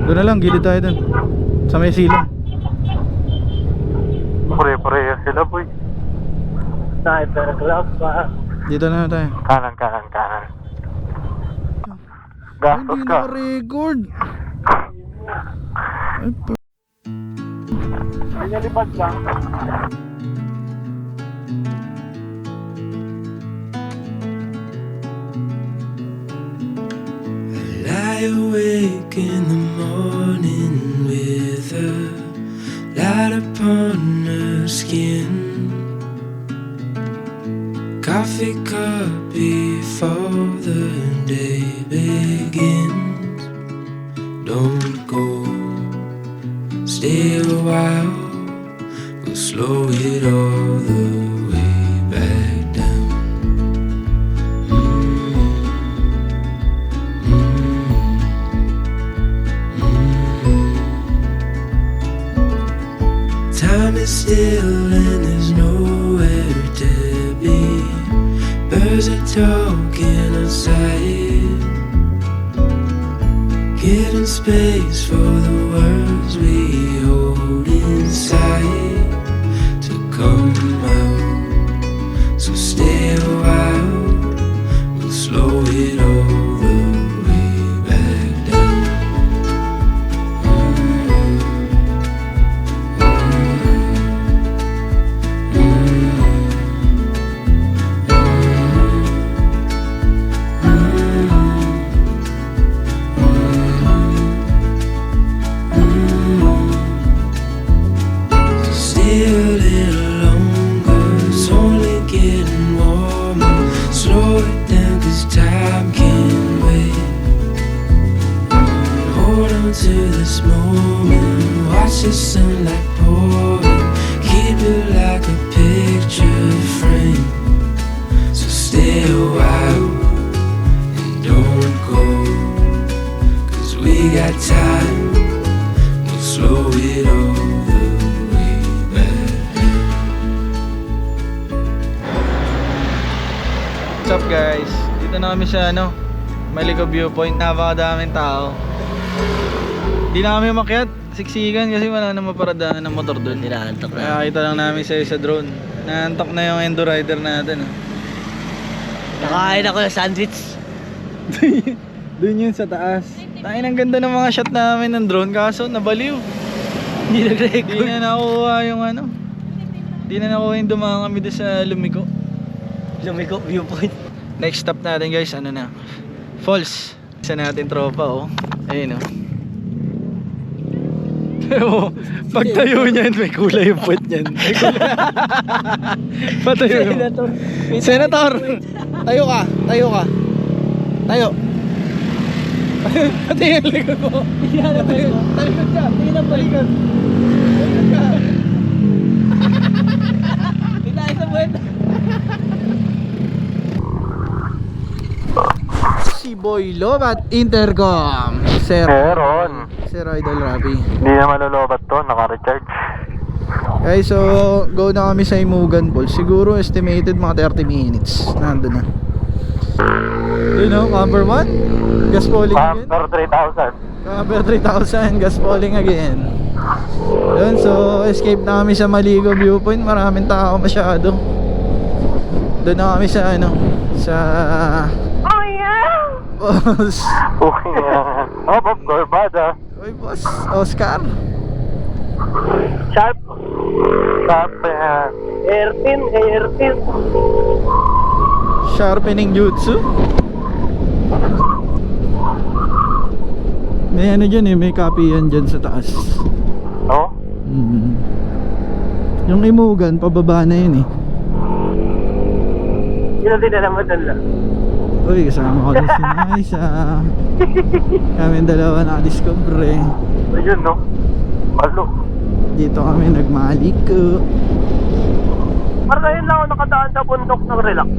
Doon na lang, gilid tayo doon. Sa may silong. Pare-pares sila, boy. Sniper club pa. Dito na tayo. Kanan. Gastos Hindi ka. naka-record. Ay, Nalipad lang. Lie awake in the morning with a light upon her skin. Coffee cup before the day begins. Don't go, stay a while. We'll slow it all the way back down. Time is still and there's nowhere to be. Birds are talking outside, getting space for the words we hold inside to come out. So stay a while, we'll slow it all the way back down. Stay a little longer, it's only getting warmer. Slow it down 'cause time can't wait. Hold on to this moment, watch the sunlight pouring. Keep it like a picture frame. So stay a while and don't go, 'cause we got time, we'll slow it all the way back. What's up guys? Dito na kami sa Maligo Viewpoint. Napakadaming tao. Hindi na kami umakyat, siksikan kasi wala na maparadaan ng motor doon. Tinaantok na. Kaya kita lang namin sa drone. Naantok na yung Endo Rider natin. Nakain ako ng sandwich. Doon yun sa taas. Tain, ang ganda ng mga shot namin ng drone kaso nabaliw. Hindi nag-record. Hindi na nakuha yung Hindi na nakuha yung dumaan kami doon sa Lumiko. Lumiko Viewpoint. Next stop natin guys, Falls. Isa natin tropa Ayun pagtayo niyan, may kulay yung puwet niyan. May kulay. Patayo mo. Senator! Tayo ka! Tayo! Pati yung likod mo. Talikod ka! Tingin ang balikod. Talikod ka! Itaay sa buwan. Si Boy Lobat Intercom. Meron. Sir Idol Rabi. Hindi na malolobat to, naka-recharge. Okay, so go na kami sa Imugan Falls. Siguro estimated mga 30 minutes. Nandun na. Camper 1. Gas falling again. After 3,000. Camper 3,000. Gas falling again. Yun, so escape na kami sa Maligo Viewpoint. Maraming tao masyado. Doon na kami sa sa boss. Of Corbada. Oy boss, Oscar. Sharp. Sharp. Airpin. Sharpening jutsu. May dyan may copy yan dyan sa taas. No? Yung Imugan, pababa na yun Yun din na naman doon lang. Uy, kasama ko din si Naisa. Kami dalawa nakadiscover Ayun, no? Palo. Dito kami nagmaliko. Parang ngayon lang ako nakadaan sa bundok ng relax.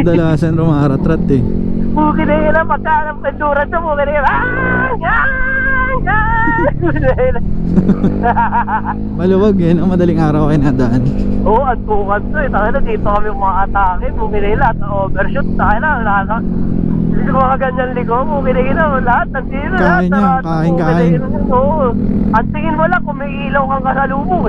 Kadalasan rumaratrat Buki na yun lang, pagkaanap ka dura sa buki na yun. Maluwag madaling araw kayo nadaan. Oo, antukan to Taka na dito kami umaatake. Buki na yun lahat na overshoot. Taka na, lahat. Hindi ko mga ganyan liko. Buki na yun lahat. Nandito lahat. Kain yan, kain. Oo. At tingin mo lang kung may ilaw kang kasalubong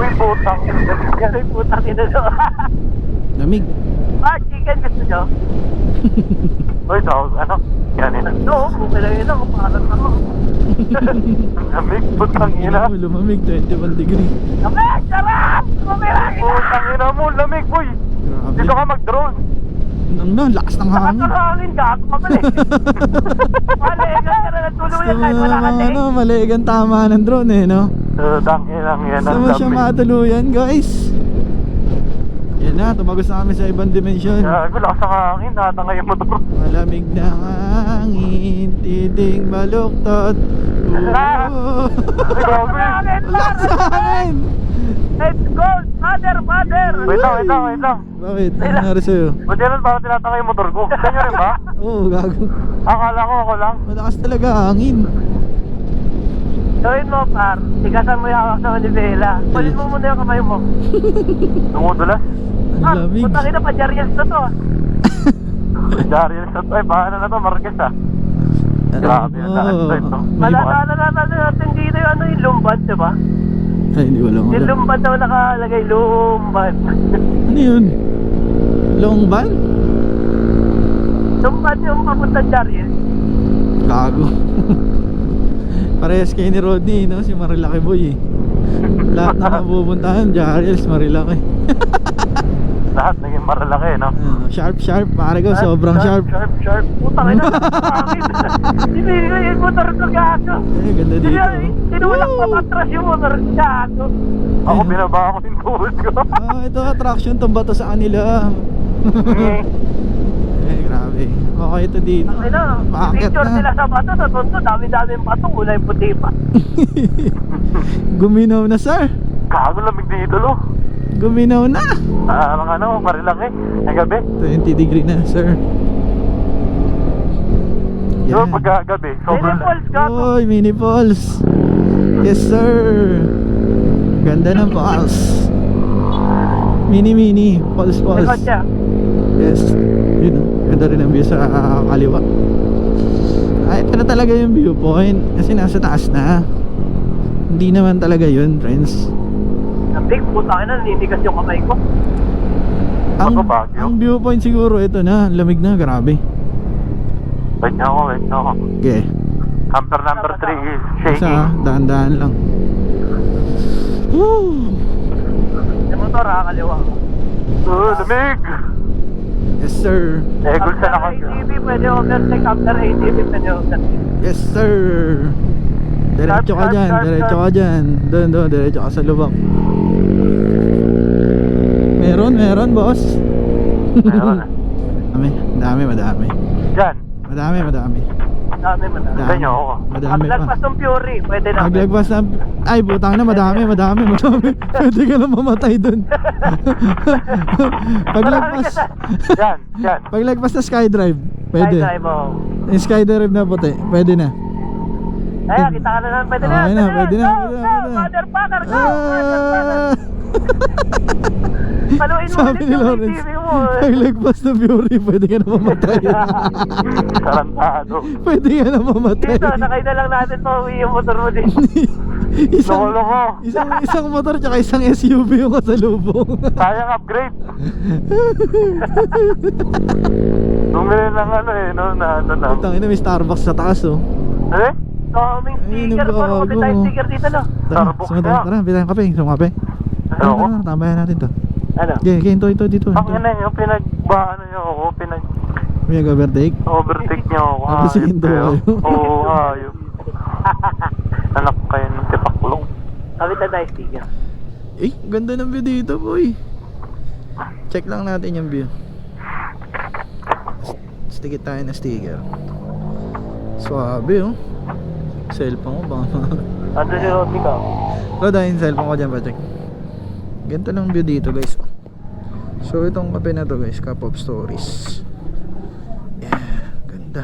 Uy, putang. Ay, putang ina nyo. Lamig. Chicken gusto nyo? Uy, yan ina. Oo, buki na yun ako. Parang ako. Lamig, putang ina. Lumamig, 21 degree. Lamig! Sarap! Bumira kita! Putang ina mo, lamig, boy. Grabe. Dito ka mag-drone. Lakas ng Lakas hangin. ng hangin, gago ka pala Maligan ka na natuluyan kahit wala ka Maligan tama ng drone Putang ina yan. Gusto mo siya matuluyan guys. Yan na, tumagos na kami sa ibang dimensyon. Gago, lakas ng hangin. Natangay yung motor. Malamig na hangin, titing baluktot. Grabe. Lakas ng hangin. Let's go! Father! Wait lang. Bakit? Ano nangyari sa'yo? Ba't yan parang tinatangay yung motor ko? Sa inyo rin ba? Oo, gago. Akala ko ako lang. Malakas talaga hangin. Gawin mo, par. Tigasan mo yung hawak sa manibela. Palit mo muna yung kamay mo. Tumudulas. Ang lamig. Putang ina, pa-Jariels na to. Darius at ay paano na to, Marquez ah. Grabe yung nakasite to. Malala natin dito yung ano yung lumban, diba? Ay, hindi wala Yung lumban daw nakalagay, lumban. Ano yun? Long van? Lumban yung papuntang Jariels. Gago. Parehas kayo ni Rodney, no? Si Marilaki Boy eh. Lahat na napupuntahan, Jariels, Marilaki. Lahat naging maralaki, no? Sharp, pare ko, sobrang sharp. Sharp. Putang ina, pangit. Hindi yung motor ko gago. Eh, ganda dito. Tinulak pa matras yung motor ko gago. Ako binaba ako yung tuhod ko. Ito attraction, tumba to sa kanila. Eh, grabe. Okay ito dito. Ay na, Bakit picture na? sila sa bato, sa tondo, dami-daming bato, kulay puti pa. Guminaw na, sir. Gago lamig dito, lo. Guminaw na. Mga ano, marilaki. Ang gabi. 20 degree na, sir. So, pagkagabi, sobrang Pulse gago. Oy, mini falls. Yes, sir. Ganda ng falls. Mini falls. Likod siya. Yes. Yun, oh. Ganda rin ang view sa kaliwa. Ay, ito na talaga yung viewpoint. Kasi nasa taas na. Hindi naman talaga yun, friends. Ang big puta na, naninigas yung kamay ko. Ang, Ako, Baguio. ang viewpoint siguro, ito na. Lamig na, grabe. Wait na ako. Okay. Camper number 3 is shaking. Isa, daan-daan lang. Woo! Yung motor ha, kaliwa. Lamig! Yes, sir. Egol sa After nakag... ATV, pwede overtake. After ATV, pwede overtake. Yes, sir. Diretso ka dyan, diretso ka dyan. Doon, diretso ka sa lubak. Meron, boss. Meron. Madami. Dyan. Madami. Dami. Sa inyo ako. Madami Paglagpas pa. ng Fury, pwede na. Paglagpas ng... Ay, butang na, madami. Pwede ka na mamatay dun. Dyan. Paglagpas na Skydrive, pwede. Skydive mo. Yung Skydrive na puti, pwede na. Ay, kita ka na naman. Pwede na. Okay na, pwede na. Motherfucker, go! Ah! Paluin mo Sabi ulit ni yung Lawrence, ATV mo. paglagpas ng Fury, pwede ka na mamatay. Tarantado. Pwede ka na mamatay. Dito, sakay na lang natin pa uwi yung motor mo din. Loko. isang motor tsaka isang SUV yung kasalubong. Sayang upgrade. Bumili ng ano eh, no? Na ano na. Tangina, may Starbucks sa taas oh. Eh? Daming Ay, sticker. Parang nagbabago. kapit tayo sticker dito, no? Tara, Starbucks sumunod. na. Tara, bilang kape. Sumape. Ayoko. Tara, tambayan natin to. Ano? Okay, ito dito. Ang ina yung pinagbaano niyo ako, May overtake. overtake niyo ako. Tapos Hayop hinto kayo. kayo. Oo, hayop. Anak kayo ng tipaklong. Kapit na tayo sticker. Eh, ganda ng view dito, boy. Check lang natin yung view. Stikit tayo na sticker. Swabe oh. Cellphone ko baka Ando si Rodney ka. Roda yung cellphone ko dyan pa check. Ganito lang view dito guys. So itong kape na to guys, Cup of Stories. Yeah, ganda.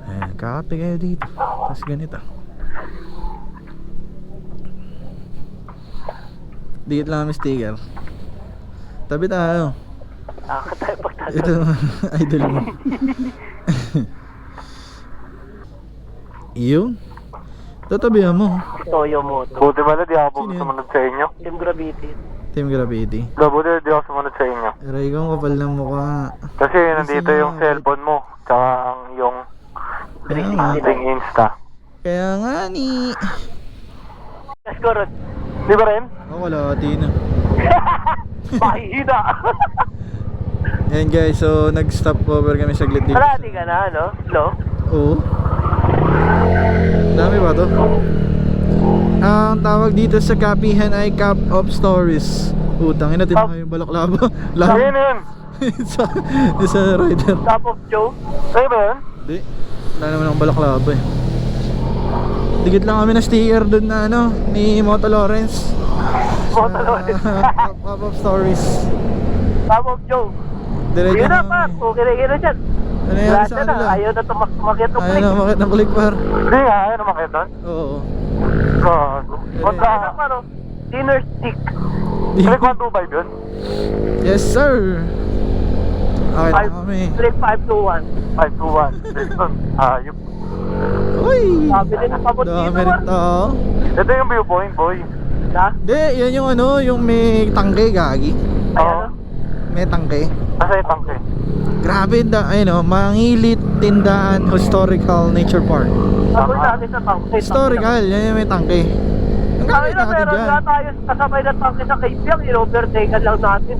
Ayan, kakape kayo dito. Tapos ganito. Dikit lang kami sticker. Tabi tayo. Nakaka tayo pagtato. Ito, idol mo. Yun. Tatabihan mo. Toyo mo. Buti pala di ako Sino yun? sumunod sa inyo. Team Gravity. Team Gravity. Buti di ako sumunod sa inyo. Aray kong kapal ng mukha. Kasi nandito Kasi yung cellphone mo. Tsaka ang yung Kaya nga. ating Insta. Kaya nga ni. Let's go, Rod. Di ba rin? Ako wala na. Mahihina! Ayan guys, so nag-stop over kami saglit dito. Parati ka na, no? Slow? Oo. Dami ba to? Ang tawag dito sa kapihan ay Cup of Stories. Putang ina, tinaka yung balaklava. Ayun yun! Isa rider. Top of Joe? Ayun ba yun? Hindi. Wala naman ang balaklava eh. Dikit lang kami na sticker dun na ano, ni Moto Lawrence. Moto Lawrence. Pop-up stories. Pop-up joke. Diretso Yun na na pa, kami. okay na yun dyan. Ano yan Lahat sa na, kanila? ayaw na tumakit ng Ayaw click. na makit ng click par. Hindi, ayaw naman kayo doon. Oo. Gago. What the? Ayaw na pa, no? Dinner stick. Click 125 yun? Yes sir. Okay na kami. Click 521. 521. Dexon. Ayop. Uy! Sabi din ng pabot dito, Dami rin tao. Ito yung viewpoint, boy. Ha? Hindi, yan yung ano, yung may tangke, gagi. Oo. May tangke. Asa yung tangke? Grabe, ayun o, Mangilit Tindahan Historical Nature Park. Sabi natin sa tangke. Historical, yan yung may tangke. Ang Sabi gamit na natin meron dyan. na tayo kasabay na tangke sa Kaibyang, in-overtaken lang natin.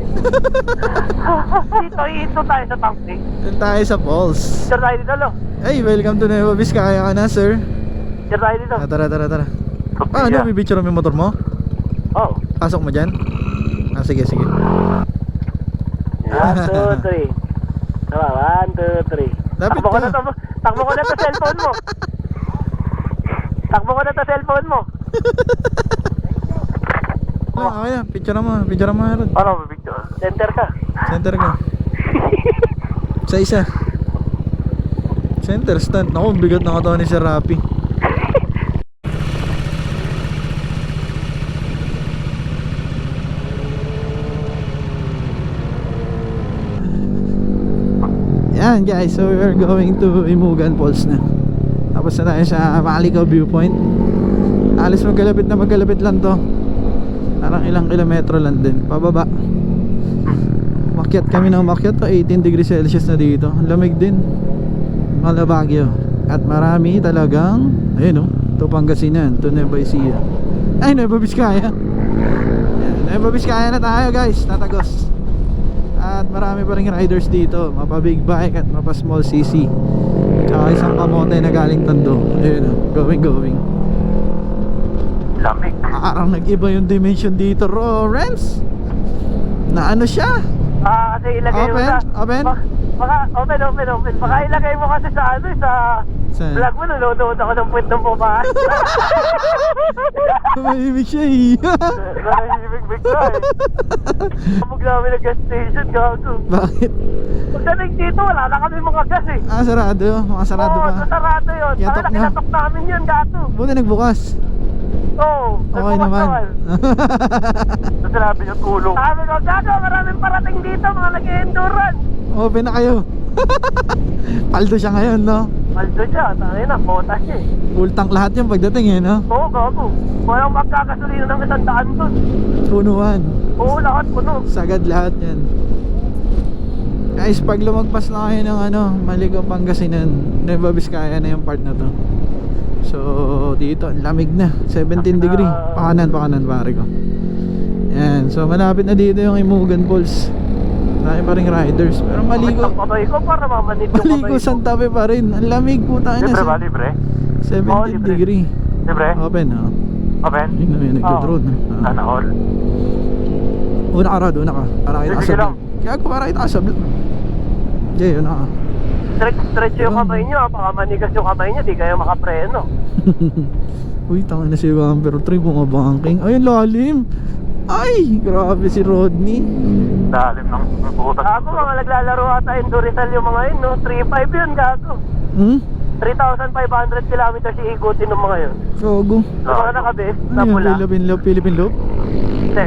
Dito tayo sa tangke. Doon tayo sa falls. Sir tayo dito, lo. Ay, welcome to Nueva Vizcaya ka na, sir. Sir tayo dito. Tara. Ah, ano, may picture mo yung motor mo? Oh. Pasok mo dyan? Ah, sige. 1, 2, 3. Tama, 1, 2, 3. Lapit Takbo ko ka. na to, cellphone mo. Takbo ko na to, cellphone mo. Ah, okay na, picture mo, Harold. Ano ba picture? Center ka. Center ka. Isa. Center stand. Naku, bigat na katawan ni Sir Rapi. Yan guys, so we are going to Imugan Falls na. Tapos na tayo sa Malicao Viewpoint. Alis magkalapit lang to. Parang ilang kilometro lang din. Pababa. Makyat kami ng makyat to, 18 degrees Celsius na dito. Ang lamig din. Malabagyo. At marami talagang, ayun o, to Pangasinan, to Nueva Ecija. Ay, Nueva Vizcaya. Yan, Nueva Vizcaya na tayo guys, tatagos. At marami pa rin riders dito, mapa big bike at mapa small cc. Tsaka isang kamote na galing Tondo. Ayun o, going. Lamig. Parang nag-iba yung dimension dito, Lawrence. Na ano siya? Kasi ilagay mo Open? sa... Open? Baka, open. Baka ilagay mo kasi sa ano, sa... Saan? Vlog mo, nanonood ako ng puwet ng babae. Tumahimik siya eh. Nanahimik bigla eh. Kapag namin nag-gas station, gago. Bakit? Pagdating dito, wala na kami mga gas eh. Ah, sarado. Mga sarado Oo, pa. sarado yun. Kinatok Parang na. kinatok namin yun, gato. Buti nagbukas. Oo, Okay naman. So sinabi niyo tulong. Sabi ko, gago, maraming parating dito, mga nag-endurance. Open na kayo. Paldo siya ngayon, no? Maldo siya, tangin na, bota siya eh. Full tank lahat yung pagdating eh, no? Oo, gago. Walang magkakasulino ng 100 dun. Punuan. Oo, lahat puno. Sagad lahat yan. Guys, pag lumagpas na kayo ng ano, Malicao, Pangasinan, Nueva Vizcaya na yung part na to. So, dito, ang lamig na. 17 degree. Pakanan, pare ko. Yan. So, malapit na dito yung Imugan Falls. Marami pa rin riders. Pero maligo. Ang kamay ko para mamanid yung Maligo kamay ko. Santa Fe pa rin. Ang lamig po tayo Libre ba? na. Libre? 17 libre. degree. Libre? Open, oh. Open? Yun na yun, nagdo-drone. Sana all. Una ka, Rod, una ka. Para kita ka Sige sa lang. vlog. Kaya ako para kita ka sa vlog. Jay, una ka. Stretch yung kamay nyo, baka manigas yung kamay nyo, di kayo makapreno. Uy, tangin na si Camper 3, bumabangking. Ay, ang lalim. Ay, grabe si Rodney. Dalim ng butas. Gago, mga naglalaro ata Endurizal yung mga yun, no? 3.5 yun, gago. Hmm? 3,500 kilometers iikutin ng mga yun. Sogo. Yung mga nakabis, na Ano pula. yung Philippine Loop? Hindi,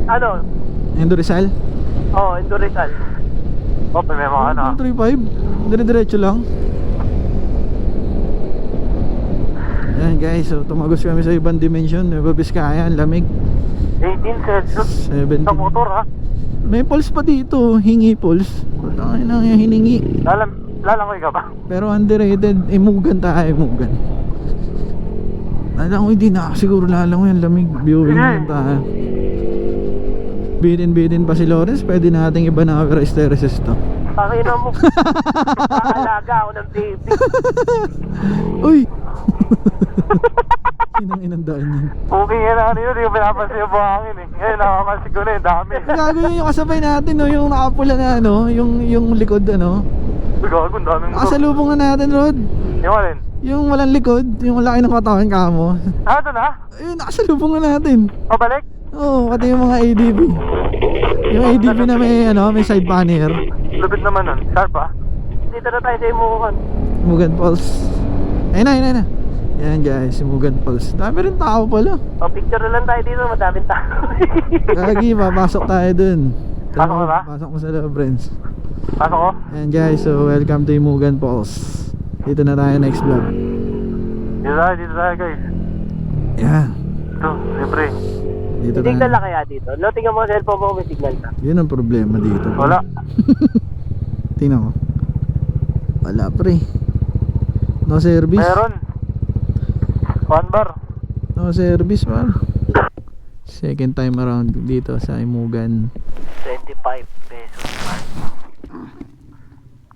ano? Endo Rizal? Oo, Endurizal. Oh, may mga ano. 3.5. Dire-diretso lang. Yan guys, so tumagos kami sa ibang dimension. Nueva Vizcaya, ang lamig. 18 Celsius. 17. Sa motor ha. May pulse pa dito, hingi pulse. Putangin na yung hiningi. Lalangoy ka ba? Pero underrated, Imugan tayo, Imugan. Alam ko, hindi na siguro lalangoy, ang lamig. Viewing Sige. na tayo. Bidin pa si Lawrence, pwede nating iba na hysteresis to. Pakina mo. Nakalaga ako ng baby. Uy! Inang daan yan. Okay nga na ano yun, hindi ko pinapansin yung buhangin eh. Ngayon nakapansin ko na yung dami. Gago yun yung kasabay natin, no? Yung nakapula na ano, yung likod ano. Uy, gago, ang daming motor. Nakasalubong na natin, Rod. Yung alin? Yung walang likod, yung laki ng katawan kamo. Ah, ito na? Ayun, nakasalubungan natin. Pabalik? Oo, pati yung mga ADV. Yung ADV na may side banner. Lupit naman nun. Sharp ah. Dito na tayo sa Imukan. Mugan Falls. Ayun na. Yan guys, yung Mugan Falls. Dami rin tao pala. O, picture na lang tayo dito, madaming tao. Kagi, papasok tayo dun. Pasok ka ba? Pasok mo sa loob, friends. Pasok ko? Ayan guys, so welcome to Mugan Falls. Dito na tayo next vlog. Dito tayo guys. Yan. Ito, libre. Dito Signal na tayo. kaya dito? No, tingnan mo ang cellphone mo kung may signal ka. Yun ang problema dito. Wala. Tingnan ko. Wala pre. No service. Meron. 1 bar. No service man. Second time around dito sa Imugan. 25 pesos.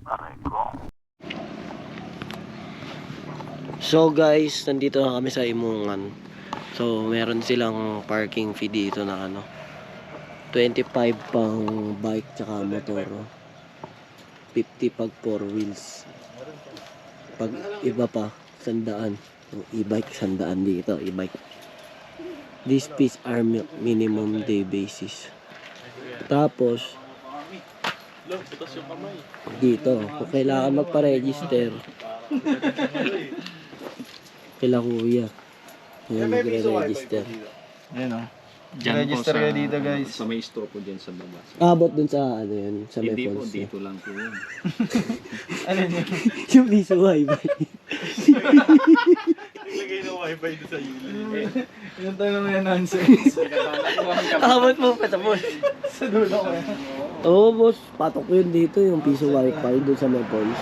Aray ko. So guys, nandito na kami sa Imungan. So meron silang parking fee dito na 25 pang bike tsaka motor. 50 pag 4 wheels. Pag iba pa, 100. Yung e-bike 100 dito, e-bike. These fees are minimum day basis. Tapos dito, kung kailangan magpa-register, kila kuya. Ayan, magre-register. Ayan o. Register kayo dito guys. Sa may store po dyan sa baba. Abot dun sa yun, sa may Hindi po, falls. dito lang po yun. Ano yun? Yung piso wifi. Yung tanong yan nonsense. Abot mo pa tapos. Sa dulo ko yan. Oo boss, patok ko yun dito, yung piso wifi dun sa may falls.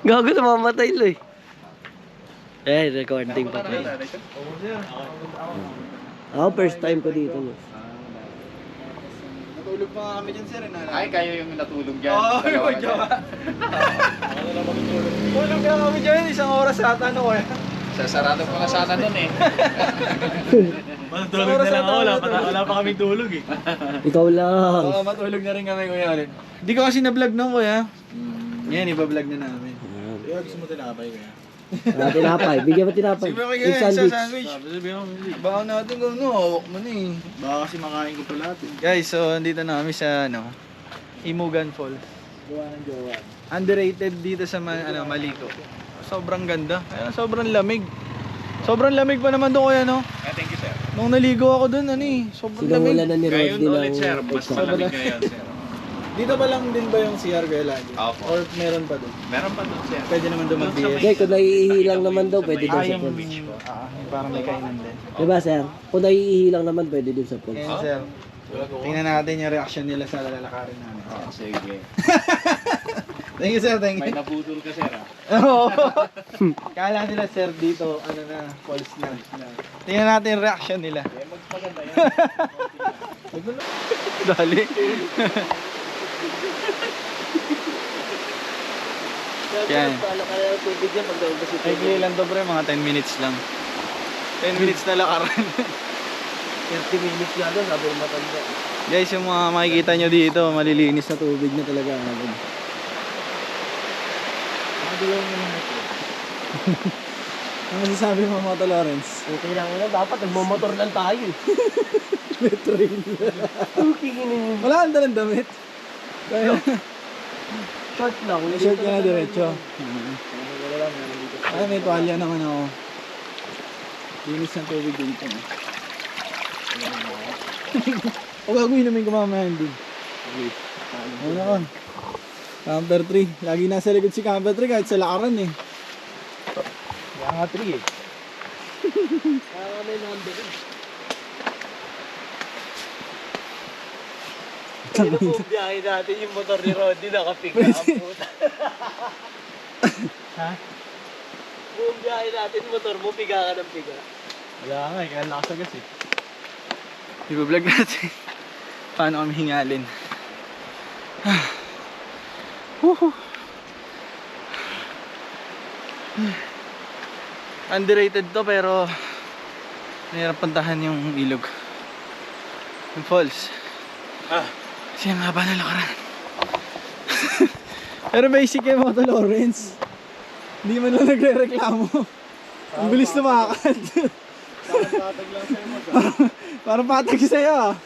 Gago na mamatay lo eh. Eh, recording pa tayo. Ako first time ko dito. No? Natulog pa nga kami dyan sir. Ay, kayo yung natulog dyan. Oo, yung jowa. Tulog na kami dyan, isang oras ata no kaya. Sasarado ko na sana nun eh. Matulog na lang ako, wala pa kaming tulog eh. Ikaw lang. Oo, matulog na rin kami kuya ulit. Hindi ko kasi na-vlog nung kuya. Yan, iba-vlog na namin. Kaya gusto mo tinapay kuya. Tinapay, bigyan mo tinapay. Sige Yung kaya, sandwich. sa sandwich. Baka natin kung hawak mo na eh. Baka kasi makain ko pa lahat eh. Guys, so andito na kami sa Imugan Falls. Underrated dito sa Maliko. Sobrang ganda. Kaya sobrang lamig. Sobrang lamig pa naman doon kuya no. Thank you sir. Nung naligo ako doon sobrang lamig. Sinawala na ni Rod Ngayon din ulit sir, ang mas malamig ngayon sir. Dito ba lang din ba yung CR kuya lagi? Opo. Or meron pa doon? Meron pa doon sir. Pwede naman doon mag-BS. Okay, kung naiihi lang naman daw, pwede daw sa falls. Yung parang may kainan din. Diba sir? Kung naiihi lang naman, pwede dun sa falls. Ngayon sir, tingnan natin yung reaction nila sa lalakarin namin. Sige. Thank you sir, thank May you. nabudol ka sir ah. Oo. Kala nila sir dito, falls na. Tingnan natin yung reaction nila. Magpaganda yan. Dali. Yan. Paano kaya ang tubig yan pag naubos yung Ay, tubig? lang to pre, mga 10 minutes lang. 10 minutes na lakaran. 30 minutes nga doon, sabi ng matanda. Guys, yung mga makikita nyo dito, malilinis na tubig na talaga. Ano masasabi mo mga Lawrence? Okay lang yun, dapat nagmamotor lang tayo eh. Wala kang dalang damit. Kaya, Short lang. short ka na diretso. Ay, may tuwalya naman ako. Linis ng tubig dito. O gagawin namin kumamayan din. Ano ka? Camper 3. Lagi nasa likod si Camper 3 kahit sa lakaran eh. Kaya nga 3 eh. Kaya may number eh. Sino po biyahe natin yung motor ni Roddy nakapiga ang puta? Ha? Buong biyahe natin motor mo, piga ka ng piga. Wala nga eh, kaya lakas agas eh. I-vlog natin. Paano kami hingalin. Underrated to pero mahirap puntahan yung ilog. Yung falls. Kasi ang haba na lakaran. Pero basic yung Moto Lawrence. Hindi man lang nagre-reklamo. Ang bilis lumakad. Patag lang sa'yo mo. Parang patag sa'yo ah.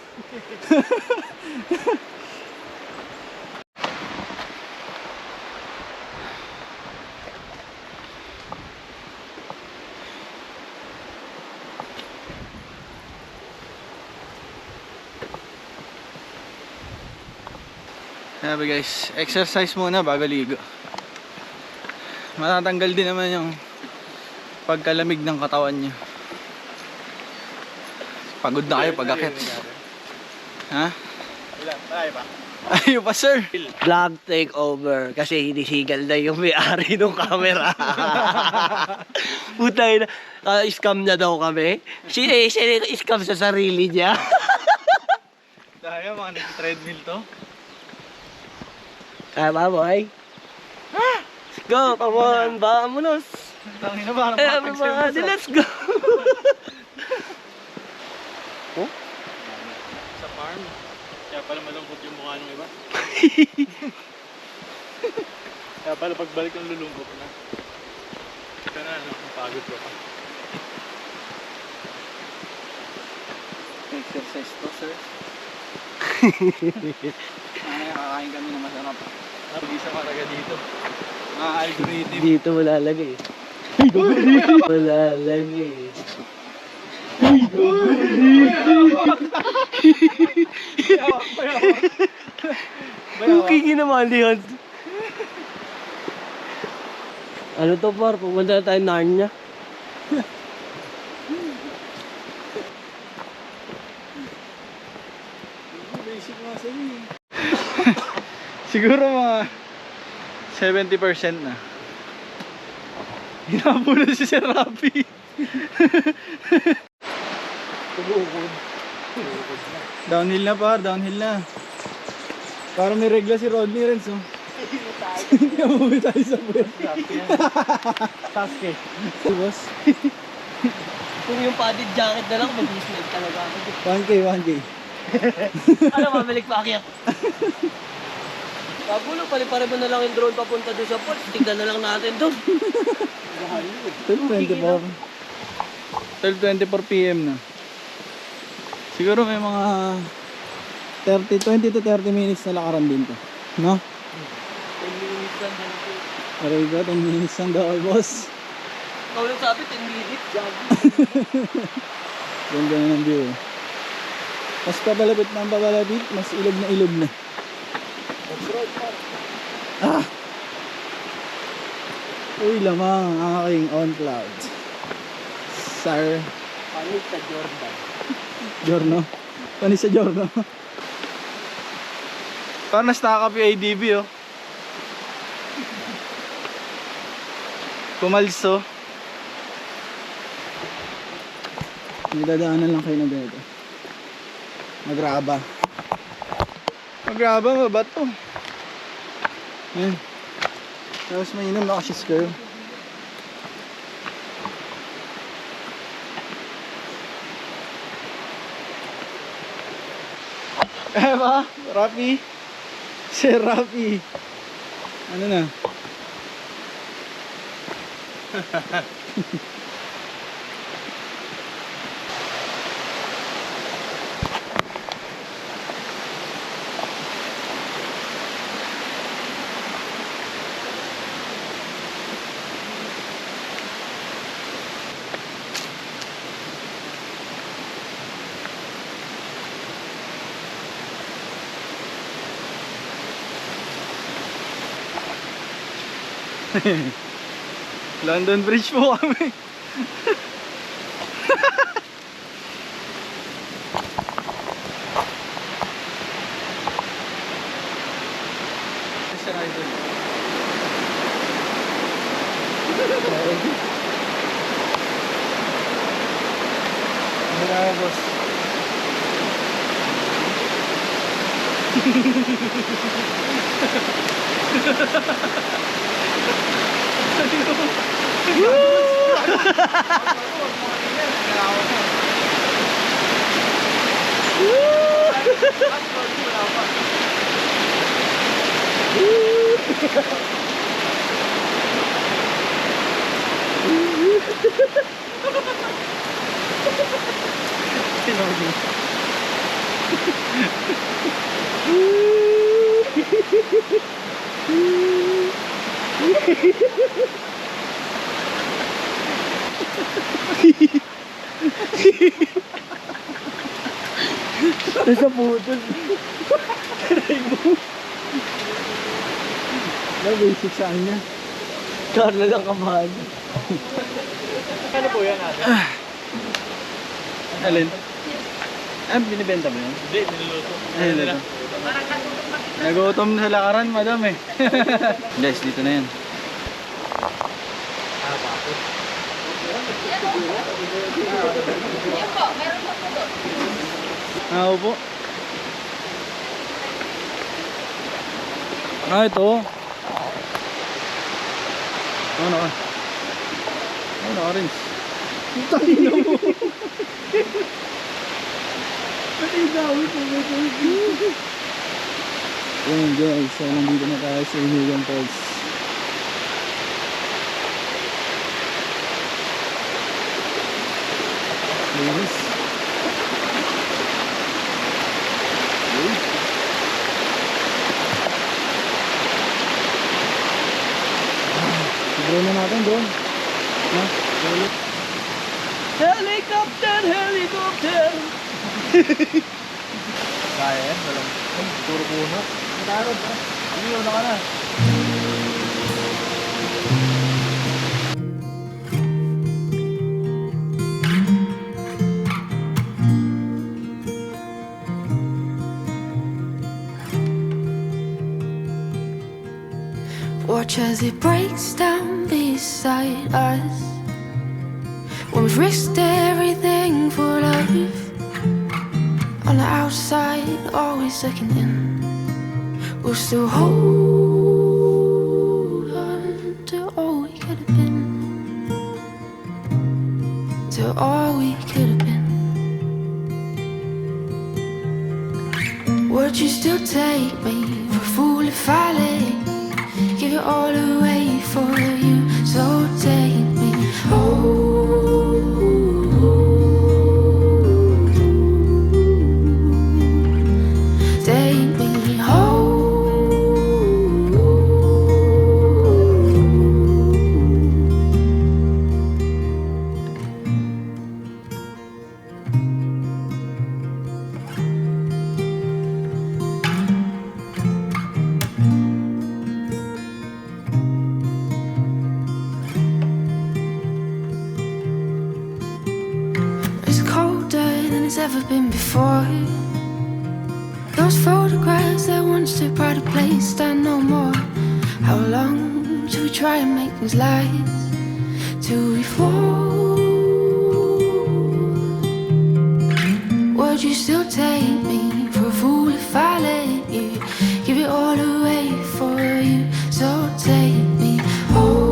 Sabi guys, exercise muna bago ligo. Matatanggal din naman yung pagkalamig ng katawan niyo. Pagod na kayo pag-akit. Ha? Ilan? Tayo pa. Ayaw pa sir. Vlog takeover kasi hinisigal na yung may-ari ng camera. Putay na, scam na daw kami. Siya scam sa sarili niya. Dahil mga nag-treadmill to. Kaya ba, boy? Let's go, come on, vámonos. Tangin na parang Eh, patag sa'yo. everybody, let's go. Sa farm. Kaya pala malungkot yung mukha ng iba. Kaya pala pagbalik ng lulungkot na. Kaya na, napagod ko pa. Exercise to sir. Kakain kami na masarap. Napag-isa ka taga dito. Mga algorithm. Dito wala lagay. Wala lagay. Cooking naman yan. Ano to par? Pumunta na tayo Narnia. Basic mga sabi. Siguro mga 70% na. Hinabulo si Sir Rafi. Downhill na par, downhill na. Para may regla si Rodney Renz, oh. Umuwi tayo sa buwan. Sasuke. Boss, Kung yung padded jacket na lang, mag-slide talaga ako. 1K, 1K. Ano, mabalik pa akyat. Kabulo, pali-pare mo na lang yung drone papunta doon sa pool. Tignan na lang natin doon. 12:24. 12:24 PM na. Siguro may mga 20 to 30 minutes na lakaran din to. No? 10 minutes lang dyan po. Very good, 10 minutes lang daw, boss. Ikaw lang sabi, 10 minutes. Gabi. Ganda na ng view. Mas pabalapit na ang pabalapit, mas ilog na ilog na. Ah! Uy, lamang ang aking on cloud. Sir Panik sa Jordan. Giorno. Paano sa Giorno? Parang na-stack up yung ADB, oh. Pumalso. May dadaanan lang kayo na dito. Magraba. Magraba, mabato. Ayan. Tapos mainom na kasi screw. Eh ba? Rafi? Si Rafi. Ano na? London Bridge po kami. Ano boss? Nasa putol. Basic sa kanya. Carla lang kamahan. Ano po yan natin? Alin? Binibenta mo yun? Hindi, niluluto. Ay, dito. Nagutom sa lakaran, madam eh. Guys, dito na yan. Ah, po. Ah, ito. Ano ka? Ano, orange. Tangina mo. Yan guys, so nandito na tayo sa Inigan Falls. Linis. Siguro na natin doon. Ha? Helicopter, helicopter. Kaya yan, walang puro puno. Tarod ha? Ano yun? Naka na. Watch as it breaks down beside us. When we've risked everything for life. On the outside, always looking in. We'll still hold on to all we could have been. To all we could have been. Would you still take me for a fool if I let you? Give it all away for you, so take me home. Take me home. Ever been before. Those photographs that once took pride of place stand no more. How long should we try and make things last till we fall? Would you still take me for a fool if I let you? Give it all away for you, so take me home.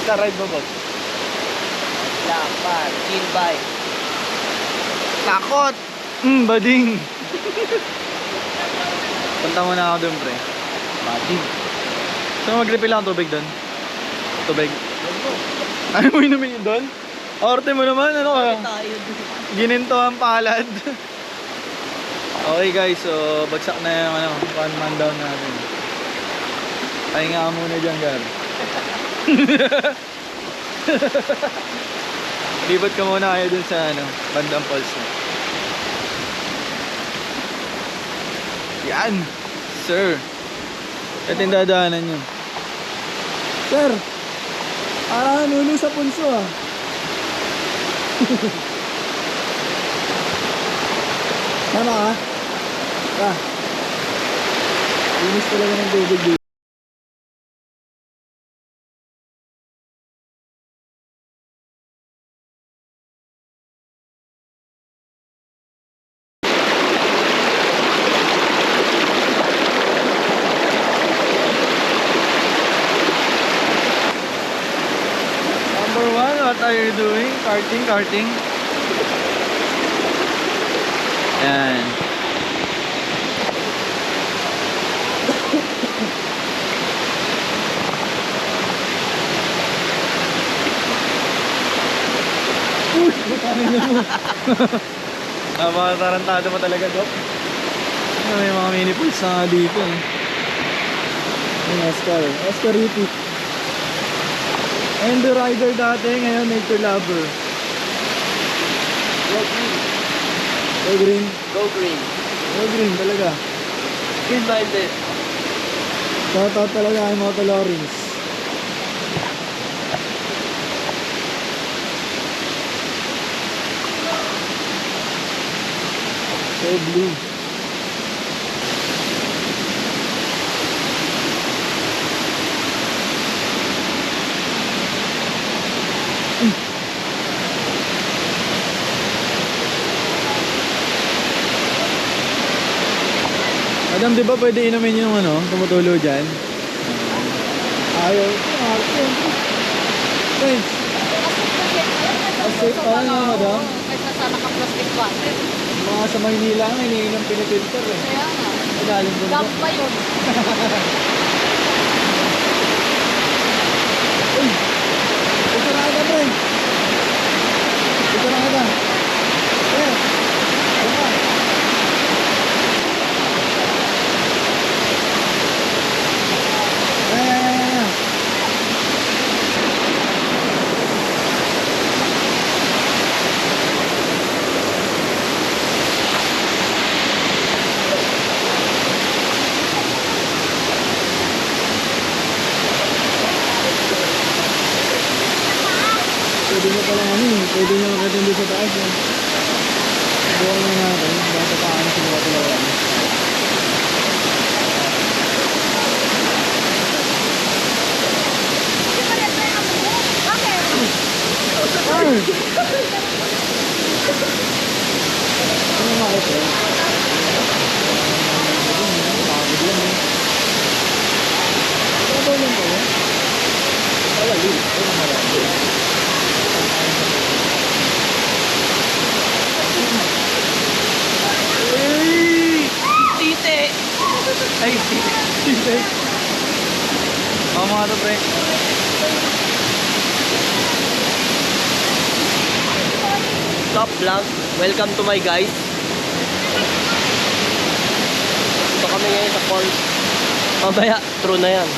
Basta ride mo, boss. Lakpan, chill bike. Takot! Bading! Punta muna ako dun, pre. Bading. So mag-refill lang tubig dun? Tubig? Ano mo inumin yun dun? Orte mo naman, ano ka? Tayo. Gininto ang palad. Okay guys, so bagsak na yung ano, one man down natin. Pahinga ka muna dyan, Gar. Libat ka muna kayo dun sa ano, bandang falls na. Yan! Sir! Ito yung dadaanan nyo. Sir! Parang nuno sa punso ah. Tama ka? Linis talaga ng tubig dito. Number 1, what are you doing? Karting. Yan. Napakatarantado mo talaga, Dok. May mga mini pools na nga dito eh. Yung Oscar Ricky. And the rider dati, ngayon nature lover. Go green. Go green. Go green talaga. Green minded. Shoutout talaga ay Moto Lawrence. So blue. Adam, di ba pwede inumin yung ano, tumutulo dyan? Ayaw. Thanks. Kasi paano nga, madam? Kaysa sa naka-plastic bottle. Mga sa Maynila nga, iniinom pinipilter eh. Kaya nga. Magaling doon. Gap pa yun. Ito na ka, pre. Ito na ka. Eh. Ito. Ayan. Pwede nyo palang ano eh. Pwede nyo makatindi sa taas eh. Buwan lang natin. Basta paano sila talaga. Ano makit eh? Pagod lang eh. Pagod lang ko eh. Wala din. Wala marami. Tite! Ay, sisig. Oo mga to, pre. Top vlog. Welcome to my guys. Ito kami ngayon sa falls. Mamaya, true na yan.